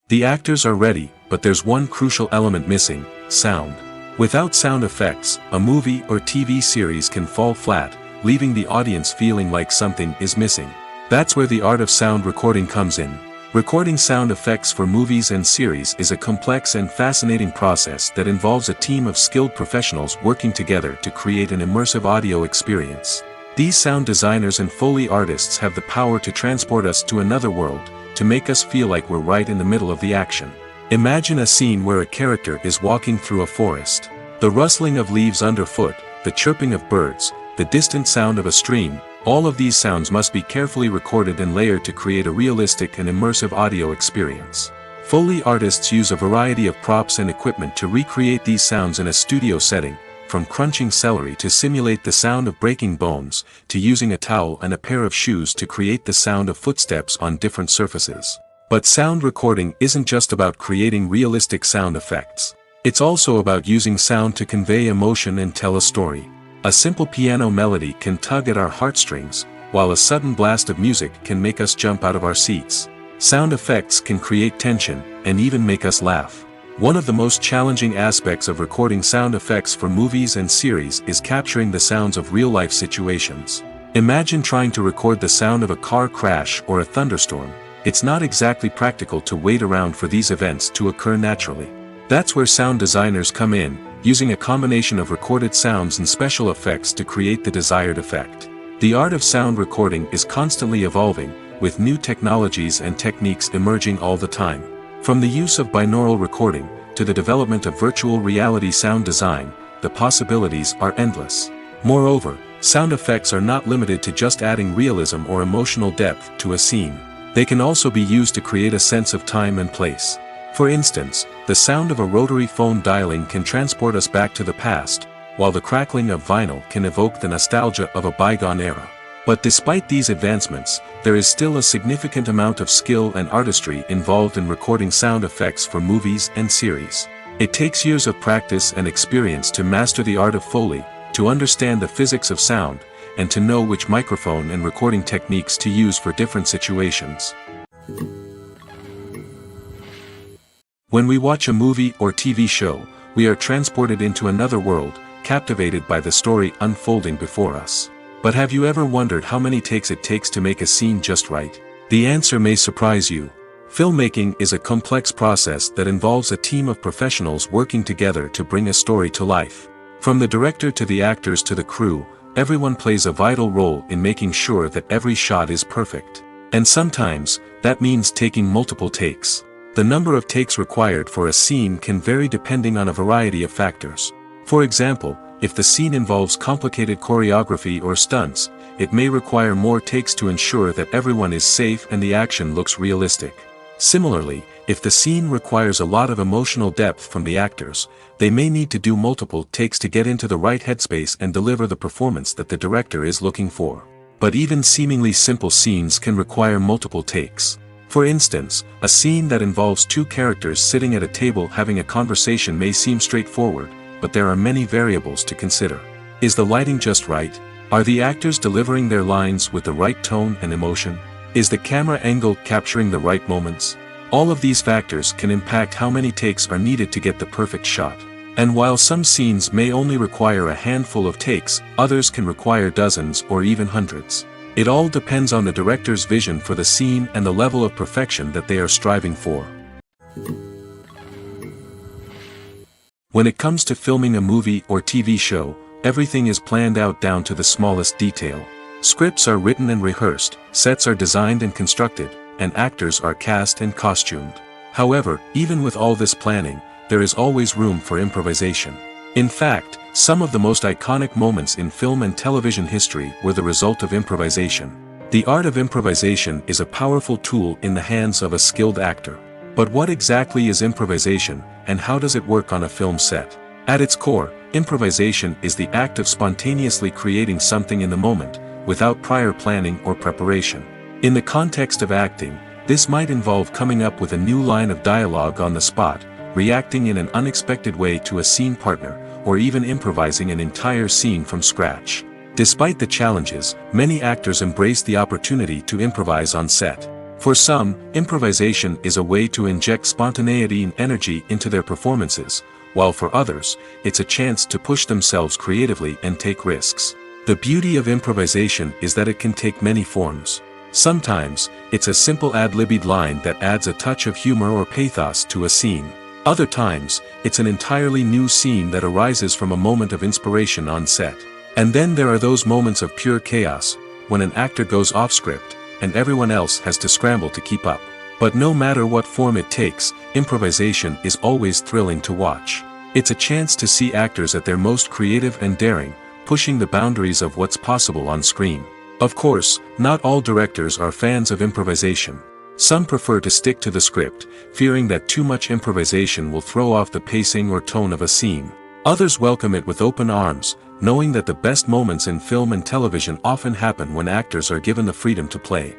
The actors are ready, but there's one crucial element missing: sound. Without sound effects, a movie or TV series can fall flat, leaving the audience feeling like something is missing. That's where the art of sound recording comes in. Recording sound effects for movies and series is a complex and fascinating process that involves a team of skilled professionals working together to create an immersive audio experience. These sound designers and Foley artists have the power to transport us to another world, to make us feel like we're right in the middle of the action. Imagine a scene where a character is walking through a forest. The rustling of leaves underfoot, the chirping of birds, the distant sound of a stream, all of these sounds must be carefully recorded and layered to create a realistic and immersive audio experience. Foley artists use a variety of props and equipment to recreate these sounds in a studio setting, from crunching celery to simulate the sound of breaking bones, to using a towel and a pair of shoes to create the sound of footsteps on different surfaces. But sound recording isn't just about creating realistic sound effects. It's also about using sound to convey emotion and tell a story. A simple piano melody can tug at our heartstrings, while a sudden blast of music can make us jump out of our seats. Sound effects can create tension, and even make us laugh. One of the most challenging aspects of recording sound effects for movies and series is capturing the sounds of real-life situations. Imagine trying to record the sound of a car crash or a thunderstorm. It's not exactly practical to wait around for these events to occur naturally. That's where sound designers come in, using a combination of recorded sounds and special effects to create the desired effect. The art of sound recording is constantly evolving, with new technologies and techniques emerging all the time. From the use of binaural recording, to the development of virtual reality sound design, the possibilities are endless. Moreover, sound effects are not limited to just adding realism or emotional depth to a scene. They can also be used to create a sense of time and place. For instance, the sound of a rotary phone dialing can transport us back to the past, while the crackling of vinyl can evoke the nostalgia of a bygone era. But despite these advancements, there is still a significant amount of skill and artistry involved in recording sound effects for movies and series. It takes years of practice and experience to master the art of Foley, to understand the physics of sound, and to know which microphone and recording techniques to use for different situations. When we watch a movie or TV show, we are transported into another world, captivated by the story unfolding before us. But have you ever wondered how many takes it takes to make a scene just right? The answer may surprise you. Filmmaking is a complex process that involves a team of professionals working together to bring a story to life. From the director to the actors to the crew, everyone plays a vital role in making sure that every shot is perfect. And sometimes, that means taking multiple takes. The number of takes required for a scene can vary depending on a variety of factors. For example, if the scene involves complicated choreography or stunts, it may require more takes to ensure that everyone is safe and the action looks realistic. Similarly, if the scene requires a lot of emotional depth from the actors, they may need to do multiple takes to get into the right headspace and deliver the performance that the director is looking for. But even seemingly simple scenes can require multiple takes. For instance, a scene that involves two characters sitting at a table having a conversation may seem straightforward, but there are many variables to consider. Is the lighting just right? Are the actors delivering their lines with the right tone and emotion? Is the camera angle capturing the right moments? All of these factors can impact how many takes are needed to get the perfect shot. And while some scenes may only require a handful of takes, others can require dozens or even hundreds. It all depends on the director's vision for the scene and the level of perfection that they are striving for. When it comes to filming a movie or TV show, everything is planned out down to the smallest detail. Scripts are written and rehearsed, sets are designed and constructed, and actors are cast and costumed. However, even with all this planning, there is always room for improvisation. In fact, some of the most iconic moments in film and television history were the result of improvisation. The art of improvisation is a powerful tool in the hands of a skilled actor. But what exactly is improvisation, and how does it work on a film set? At its core, improvisation is the act of spontaneously creating something in the moment, without prior planning or preparation. In the context of acting, this might involve coming up with a new line of dialogue on the spot, reacting in an unexpected way to a scene partner, or even improvising an entire scene from scratch. Despite the challenges, many actors embrace the opportunity to improvise on set. For some, improvisation is a way to inject spontaneity and energy into their performances, while for others, it's a chance to push themselves creatively and take risks. The beauty of improvisation is that it can take many forms. Sometimes, it's a simple ad-libbed line that adds a touch of humor or pathos to a scene. Other times, it's an entirely new scene that arises from a moment of inspiration on set. And then there are those moments of pure chaos, when an actor goes off script, and everyone else has to scramble to keep up. But no matter what form it takes, improvisation is always thrilling to watch. It's a chance to see actors at their most creative and daring, pushing the boundaries of what's possible on screen. Of course, not all directors are fans of improvisation. Some prefer to stick to the script, fearing that too much improvisation will throw off the pacing or tone of a scene. Others welcome it with open arms, knowing that the best moments in film and television often happen when actors are given the freedom to play.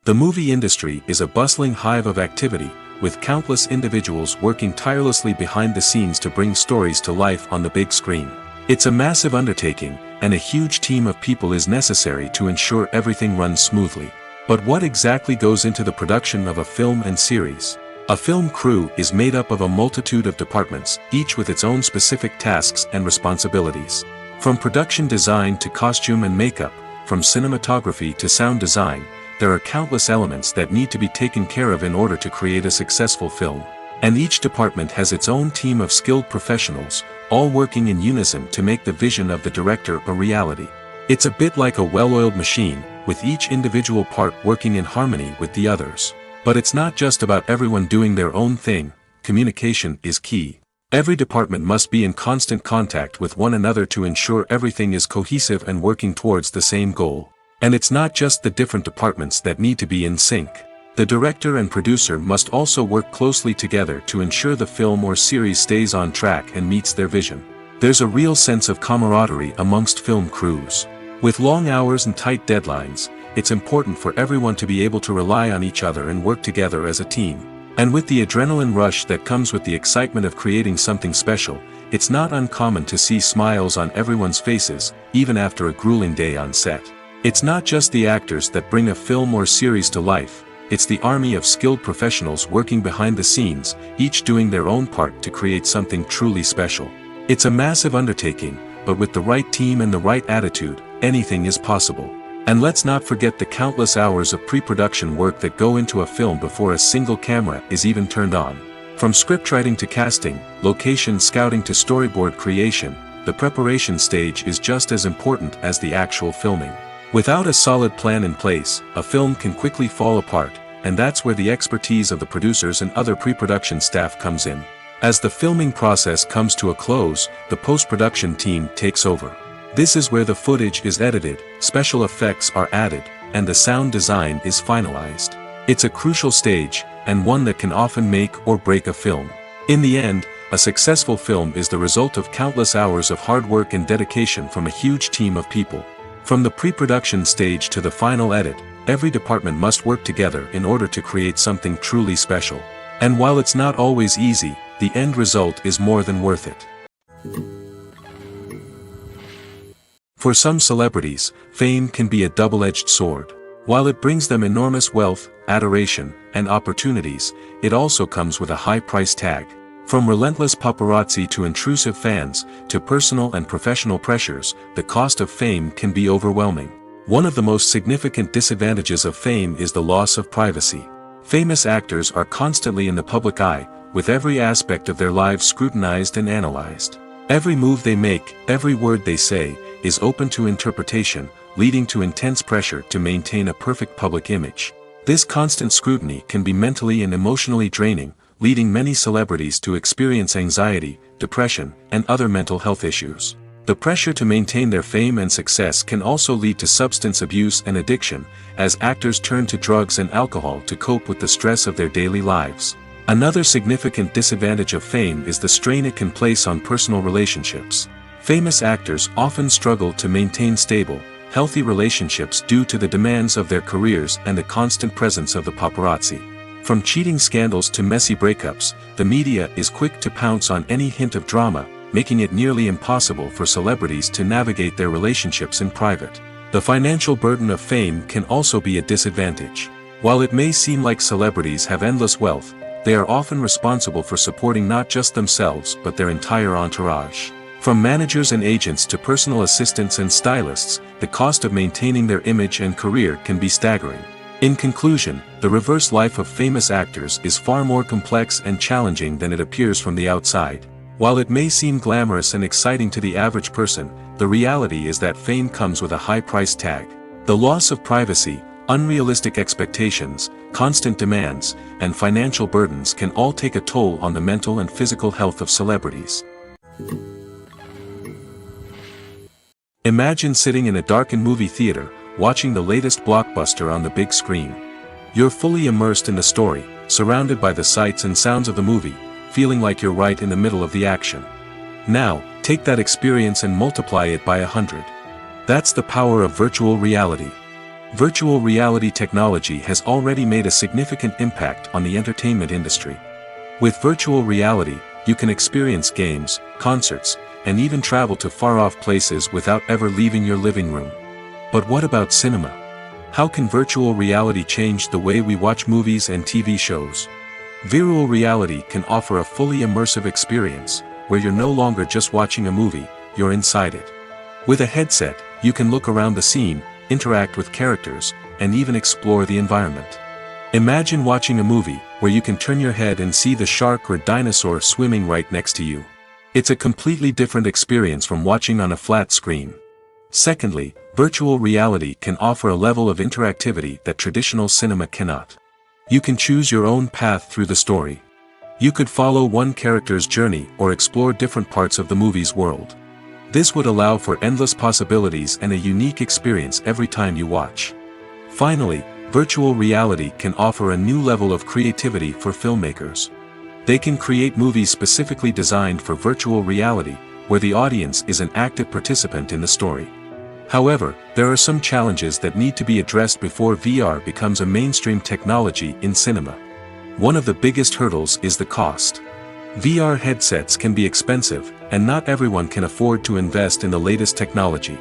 The movie industry is a bustling hive of activity, with countless individuals working tirelessly behind the scenes to bring stories to life on the big screen. It's a massive undertaking, and a huge team of people is necessary to ensure everything runs smoothly. But what exactly goes into the production of a film and series? A film crew is made up of a multitude of departments, each with its own specific tasks and responsibilities. From production design to costume and makeup, from cinematography to sound design, there are countless elements that need to be taken care of in order to create a successful film. And each department has its own team of skilled professionals, all working in unison to make the vision of the director a reality. It's a bit like a well-oiled machine, with each individual part working in harmony with the others. But it's not just about everyone doing their own thing. Communication is key. Every department must be in constant contact with one another to ensure everything is cohesive and working towards the same goal. And it's not just the different departments that need to be in sync. The director and producer must also work closely together to ensure the film or series stays on track and meets their vision. There's a real sense of camaraderie amongst film crews. With long hours and tight deadlines, it's important for everyone to be able to rely on each other and work together as a team. And with the adrenaline rush that comes with the excitement of creating something special, it's not uncommon to see smiles on everyone's faces, even after a grueling day on set. It's not just the actors that bring a film or series to life, it's the army of skilled professionals working behind the scenes, each doing their own part to create something truly special. It's a massive undertaking, but with the right team and the right attitude, anything is possible. And let's not forget the countless hours of pre-production work that go into a film before a single camera is even turned on. From scriptwriting to casting, location scouting to storyboard creation, the preparation stage is just as important as the actual filming. Without a solid plan in place, a film can quickly fall apart, and that's where the expertise of the producers and other pre-production staff comes in. As the filming process comes to a close, the post-production team takes over. This is where the footage is edited, special effects are added, and the sound design is finalized. It's a crucial stage, and one that can often make or break a film. In the end, a successful film is the result of countless hours of hard work and dedication from a huge team of people. From the pre-production stage to the final edit, every department must work together in order to create something truly special. And while it's not always easy, the end result is more than worth it. For some celebrities, fame can be a double-edged sword. While it brings them enormous wealth, adoration, and opportunities, it also comes with a high price tag. From relentless paparazzi to intrusive fans, to personal and professional pressures, the cost of fame can be overwhelming. One of the most significant disadvantages of fame is the loss of privacy. Famous actors are constantly in the public eye, with every aspect of their lives scrutinized and analyzed. Every move they make, every word they say, is open to interpretation, leading to intense pressure to maintain a perfect public image. This constant scrutiny can be mentally and emotionally draining, leading many celebrities to experience anxiety, depression, and other mental health issues. The pressure to maintain their fame and success can also lead to substance abuse and addiction, as actors turn to drugs and alcohol to cope with the stress of their daily lives. Another significant disadvantage of fame is the strain it can place on personal relationships. Famous actors often struggle to maintain stable, healthy relationships due to the demands of their careers and the constant presence of the paparazzi. From cheating scandals to messy breakups, the media is quick to pounce on any hint of drama, making it nearly impossible for celebrities to navigate their relationships in private. The financial burden of fame can also be a disadvantage. While it may seem like celebrities have endless wealth, they are often responsible for supporting not just themselves but their entire entourage. From managers and agents to personal assistants and stylists, the cost of maintaining their image and career can be staggering. In conclusion, the reverse life of famous actors is far more complex and challenging than it appears from the outside. While it may seem glamorous and exciting to the average person, the reality is that fame comes with a high price tag. The loss of privacy, unrealistic expectations, constant demands, and financial burdens can all take a toll on the mental and physical health of celebrities. Imagine sitting in a darkened movie theater, watching the latest blockbuster on the big screen. You're fully immersed in the story, surrounded by the sights and sounds of the movie, feeling like you're right in the middle of the action. Now, take that experience and multiply it by 100. That's the power of virtual reality. Virtual reality technology has already made a significant impact on the entertainment industry. With virtual reality, you can experience games, concerts, and even travel to far-off places without ever leaving your living room. But what about cinema? How can virtual reality change the way we watch movies and TV shows? Virtual reality can offer a fully immersive experience, where you're no longer just watching a movie, you're inside it. With a headset, you can look around the scene, interact with characters, and even explore the environment. Imagine watching a movie, where you can turn your head and see the shark or dinosaur swimming right next to you. It's a completely different experience from watching on a flat screen. Secondly, virtual reality can offer a level of interactivity that traditional cinema cannot. You can choose your own path through the story. You could follow one character's journey or explore different parts of the movie's world. This would allow for endless possibilities and a unique experience every time you watch. Finally, Virtual reality can offer a new level of creativity for filmmakers. They can create movies specifically designed for virtual reality, where the audience is an active participant in the story. However, there are some challenges that need to be addressed before VR becomes a mainstream technology in cinema. One of the biggest hurdles is the cost. VR headsets can be expensive, and not everyone can afford to invest in the latest technology.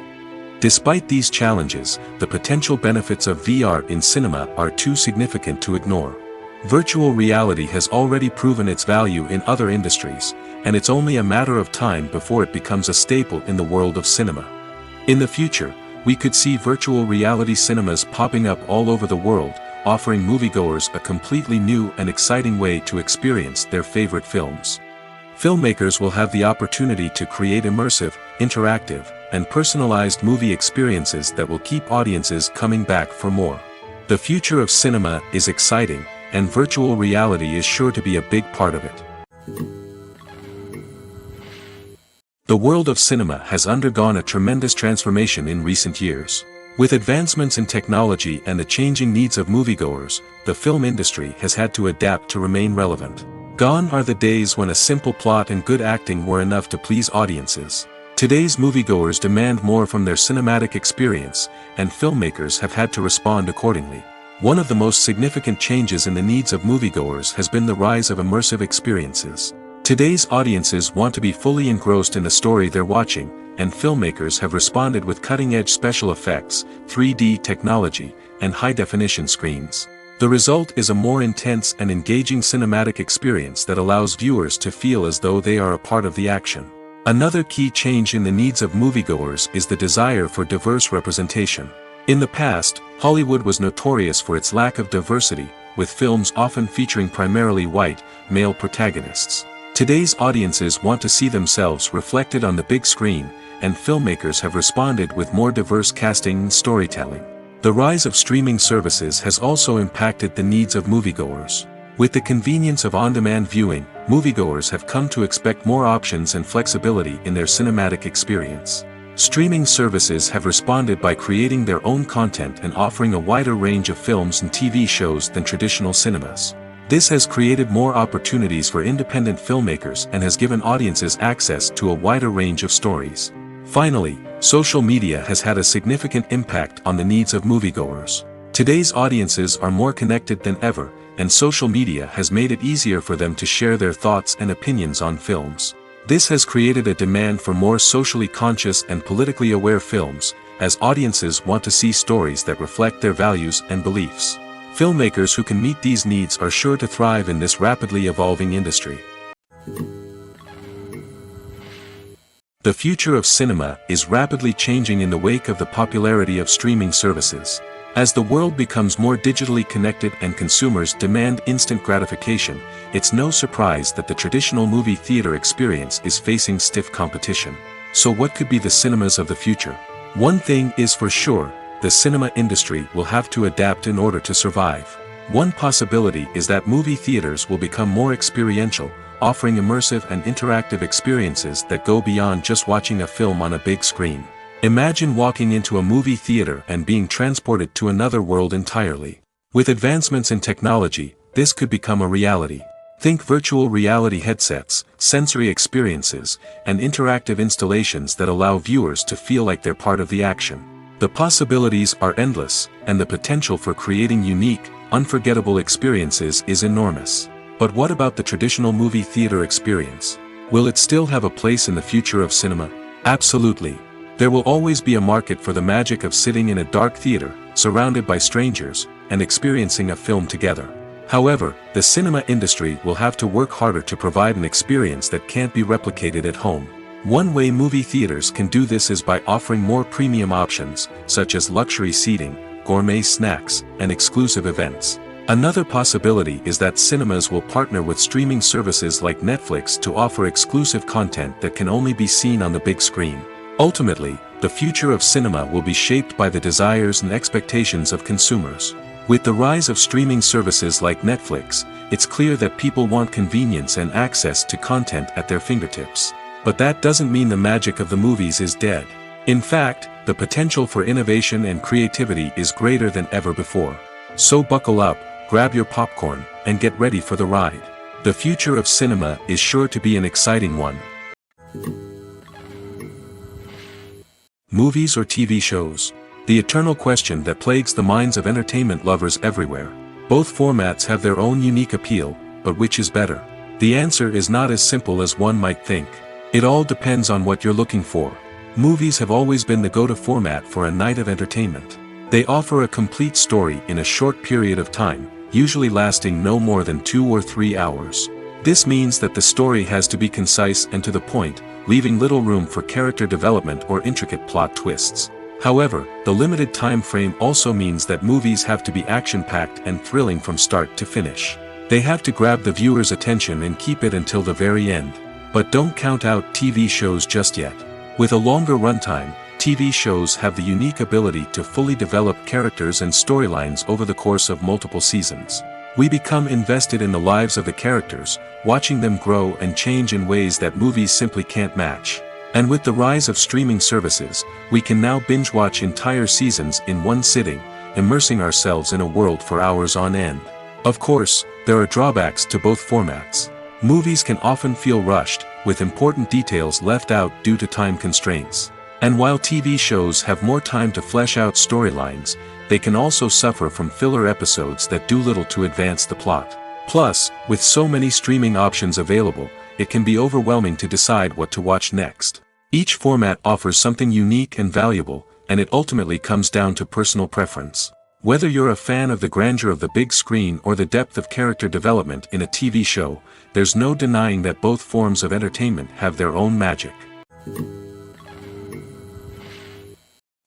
Despite these challenges, the potential benefits of VR in cinema are too significant to ignore. Virtual reality has already proven its value in other industries, and it's only a matter of time before it becomes a staple in the world of cinema. In the future, we could see virtual reality cinemas popping up all over the world, offering moviegoers a completely new and exciting way to experience their favorite films. Filmmakers will have the opportunity to create immersive, interactive, and personalized movie experiences that will keep audiences coming back for more. The future of cinema is exciting, and virtual reality is sure to be a big part of it. The world of cinema has undergone a tremendous transformation in recent years. With advancements in technology and the changing needs of moviegoers, the film industry has had to adapt to remain relevant. Gone are the days when a simple plot and good acting were enough to please audiences. Today's moviegoers demand more from their cinematic experience, and filmmakers have had to respond accordingly. One of the most significant changes in the needs of moviegoers has been the rise of immersive experiences. Today's audiences want to be fully engrossed in the story they're watching, and filmmakers have responded with cutting-edge special effects, 3D technology, and high-definition screens. The result is a more intense and engaging cinematic experience that allows viewers to feel as though they are a part of the action. Another key change in the needs of moviegoers is the desire for diverse representation. In the past, Hollywood was notorious for its lack of diversity, with films often featuring primarily white, male protagonists. Today's audiences want to see themselves reflected on the big screen, and filmmakers have responded with more diverse casting and storytelling. The rise of streaming services has also impacted the needs of moviegoers. With the convenience of on-demand viewing, moviegoers have come to expect more options and flexibility in their cinematic experience. Streaming services have responded by creating their own content and offering a wider range of films and TV shows than traditional cinemas. This has created more opportunities for independent filmmakers and has given audiences access to a wider range of stories. Finally, social media has had a significant impact on the needs of moviegoers. Today's audiences are more connected than ever, and social media has made it easier for them to share their thoughts and opinions on films. This has created a demand for more socially conscious and politically aware films, as audiences want to see stories that reflect their values and beliefs. Filmmakers who can meet these needs are sure to thrive in this rapidly evolving industry. The future of cinema is rapidly changing in the wake of the popularity of streaming services. As the world becomes more digitally connected and consumers demand instant gratification, it's no surprise that the traditional movie theater experience is facing stiff competition. So what could be the cinemas of the future? One thing is for sure, the cinema industry will have to adapt in order to survive. One possibility is that movie theaters will become more experiential, offering immersive and interactive experiences that go beyond just watching a film on a big screen. Imagine walking into a movie theater and being transported to another world entirely. With advancements in technology, this could become a reality. Think virtual reality headsets, sensory experiences, and interactive installations that allow viewers to feel like they're part of the action. The possibilities are endless, and the potential for creating unique, unforgettable experiences is enormous. But what about the traditional movie theater experience? Will it still have a place in the future of cinema? Absolutely. There will always be a market for the magic of sitting in a dark theater, surrounded by strangers, and experiencing a film together. However, the cinema industry will have to work harder to provide an experience that can't be replicated at home. One way movie theaters can do this is by offering more premium options, such as luxury seating, gourmet snacks, and exclusive events. Another possibility is that cinemas will partner with streaming services like Netflix to offer exclusive content that can only be seen on the big screen. Ultimately, the future of cinema will be shaped by the desires and expectations of consumers. With the rise of streaming services like Netflix, it's clear that people want convenience and access to content at their fingertips. But that doesn't mean the magic of the movies is dead. In fact, the potential for innovation and creativity is greater than ever before. So buckle up, grab your popcorn, and get ready for the ride. The future of cinema is sure to be an exciting one. Movies or TV shows? The eternal question that plagues the minds of entertainment lovers everywhere. Both formats have their own unique appeal, but which is better? The answer is not as simple as one might think. It all depends on what you're looking for. Movies have always been the go-to format for a night of entertainment. They offer a complete story in a short period of time, usually lasting no more than 2 or 3 hours. This means that the story has to be concise and to the point, leaving little room for character development or intricate plot twists. However, the limited time frame also means that movies have to be action-packed and thrilling from start to finish. They have to grab the viewer's attention and keep it until the very end. But don't count out TV shows just yet. With a longer runtime, TV shows have the unique ability to fully develop characters and storylines over the course of multiple seasons. We become invested in the lives of the characters, watching them grow and change in ways that movies simply can't match. And with the rise of streaming services, we can now binge-watch entire seasons in one sitting, immersing ourselves in a world for hours on end. Of course, there are drawbacks to both formats. Movies can often feel rushed, with important details left out due to time constraints. And while TV shows have more time to flesh out storylines, they can also suffer from filler episodes that do little to advance the plot. Plus, with so many streaming options available, it can be overwhelming to decide what to watch next. Each format offers something unique and valuable, and it ultimately comes down to personal preference. Whether you're a fan of the grandeur of the big screen or the depth of character development in a TV show, there's no denying that both forms of entertainment have their own magic.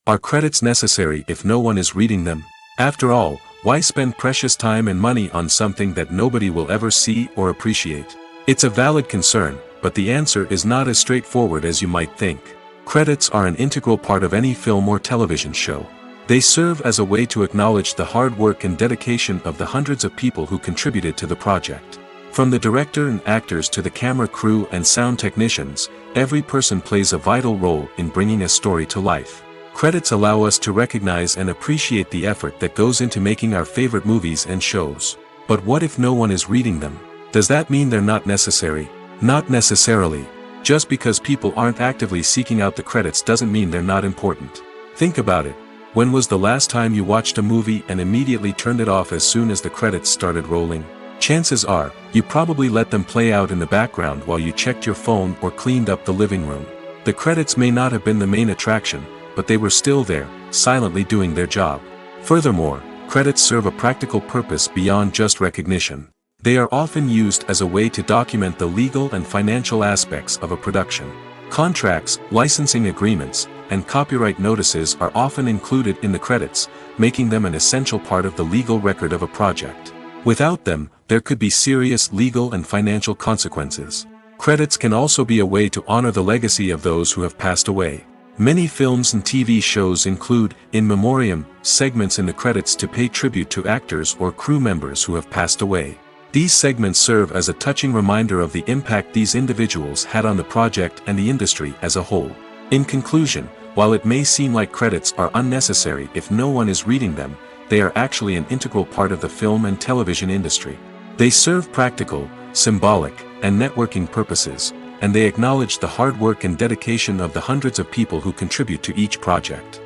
Are credits necessary if no one is reading them? After all, why spend precious time and money on something that nobody will ever see or appreciate? It's a valid concern, but the answer is not as straightforward as you might think. Credits are an integral part of any film or television show. They serve as a way to acknowledge the hard work and dedication of the hundreds of people who contributed to the project. From the director and actors to the camera crew and sound technicians, every person plays a vital role in bringing a story to life. Credits allow us to recognize and appreciate the effort that goes into making our favorite movies and shows. But what if no one is reading them? Does that mean they're not necessary? Not necessarily. Just because people aren't actively seeking out the credits doesn't mean they're not important. Think about it. When was the last time you watched a movie and immediately turned it off as soon as the credits started rolling? Chances are, you probably let them play out in the background while you checked your phone or cleaned up the living room. The credits may not have been the main attraction, but they were still there, silently doing their job. Furthermore, credits serve a practical purpose beyond just recognition. They are often used as a way to document the legal and financial aspects of a production. Contracts, licensing agreements, and copyright notices are often included in the credits, making them an essential part of the legal record of a project. Without them, there could be serious legal and financial consequences. Credits can also be a way to honor the legacy of those who have passed away. Many films and TV shows include, in memoriam, segments in the credits to pay tribute to actors or crew members who have passed away. These segments serve as a touching reminder of the impact these individuals had on the project and the industry as a whole. In conclusion, while it may seem like credits are unnecessary if no one is reading them, they are actually an integral part of the film and television industry. They serve practical, symbolic, and networking purposes, and they acknowledge the hard work and dedication of the hundreds of people who contribute to each project.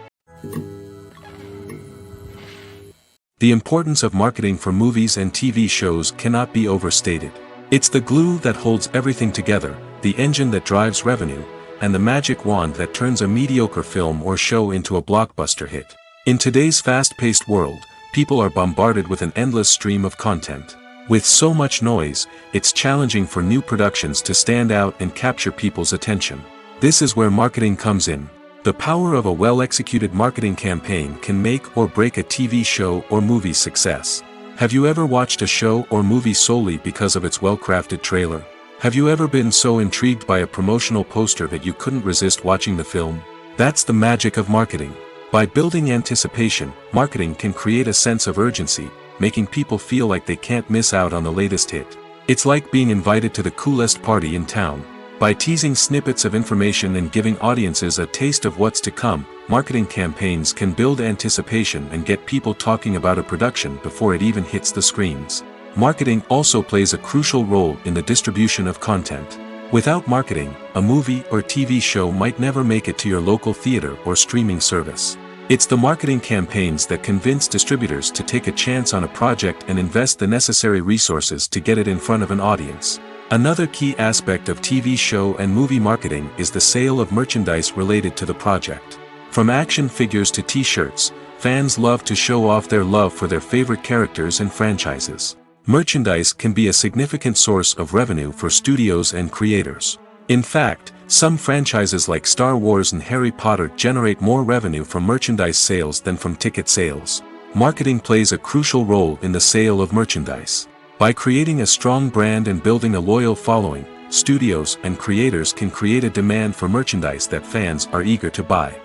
The importance of marketing for movies and TV shows cannot be overstated. It's the glue that holds everything together, the engine that drives revenue, and the magic wand that turns a mediocre film or show into a blockbuster hit. In today's fast-paced world, people are bombarded with an endless stream of content. With so much noise, it's challenging for new productions to stand out and capture people's attention. This is where marketing comes in. The power of a well-executed marketing campaign can make or break a TV show or movie's success. Have you ever watched a show or movie solely because of its well-crafted trailer? Have you ever been so intrigued by a promotional poster that you couldn't resist watching the film? That's the magic of marketing. By building anticipation, marketing can create a sense of urgency, making people feel like they can't miss out on the latest hit. It's like being invited to the coolest party in town. By teasing snippets of information and giving audiences a taste of what's to come, marketing campaigns can build anticipation and get people talking about a production before it even hits the screens. Marketing also plays a crucial role in the distribution of content. Without marketing, a movie or TV show might never make it to your local theater or streaming service. It's the marketing campaigns that convince distributors to take a chance on a project and invest the necessary resources to get it in front of an audience. Another key aspect of TV show and movie marketing is the sale of merchandise related to the project. From action figures to t-shirts, fans love to show off their love for their favorite characters and franchises. Merchandise can be a significant source of revenue for studios and creators. In fact, some franchises like Star Wars and Harry Potter generate more revenue from merchandise sales than from ticket sales. Marketing plays a crucial role in the sale of merchandise. By creating a strong brand and building a loyal following, studios and creators can create a demand for merchandise that fans are eager to buy.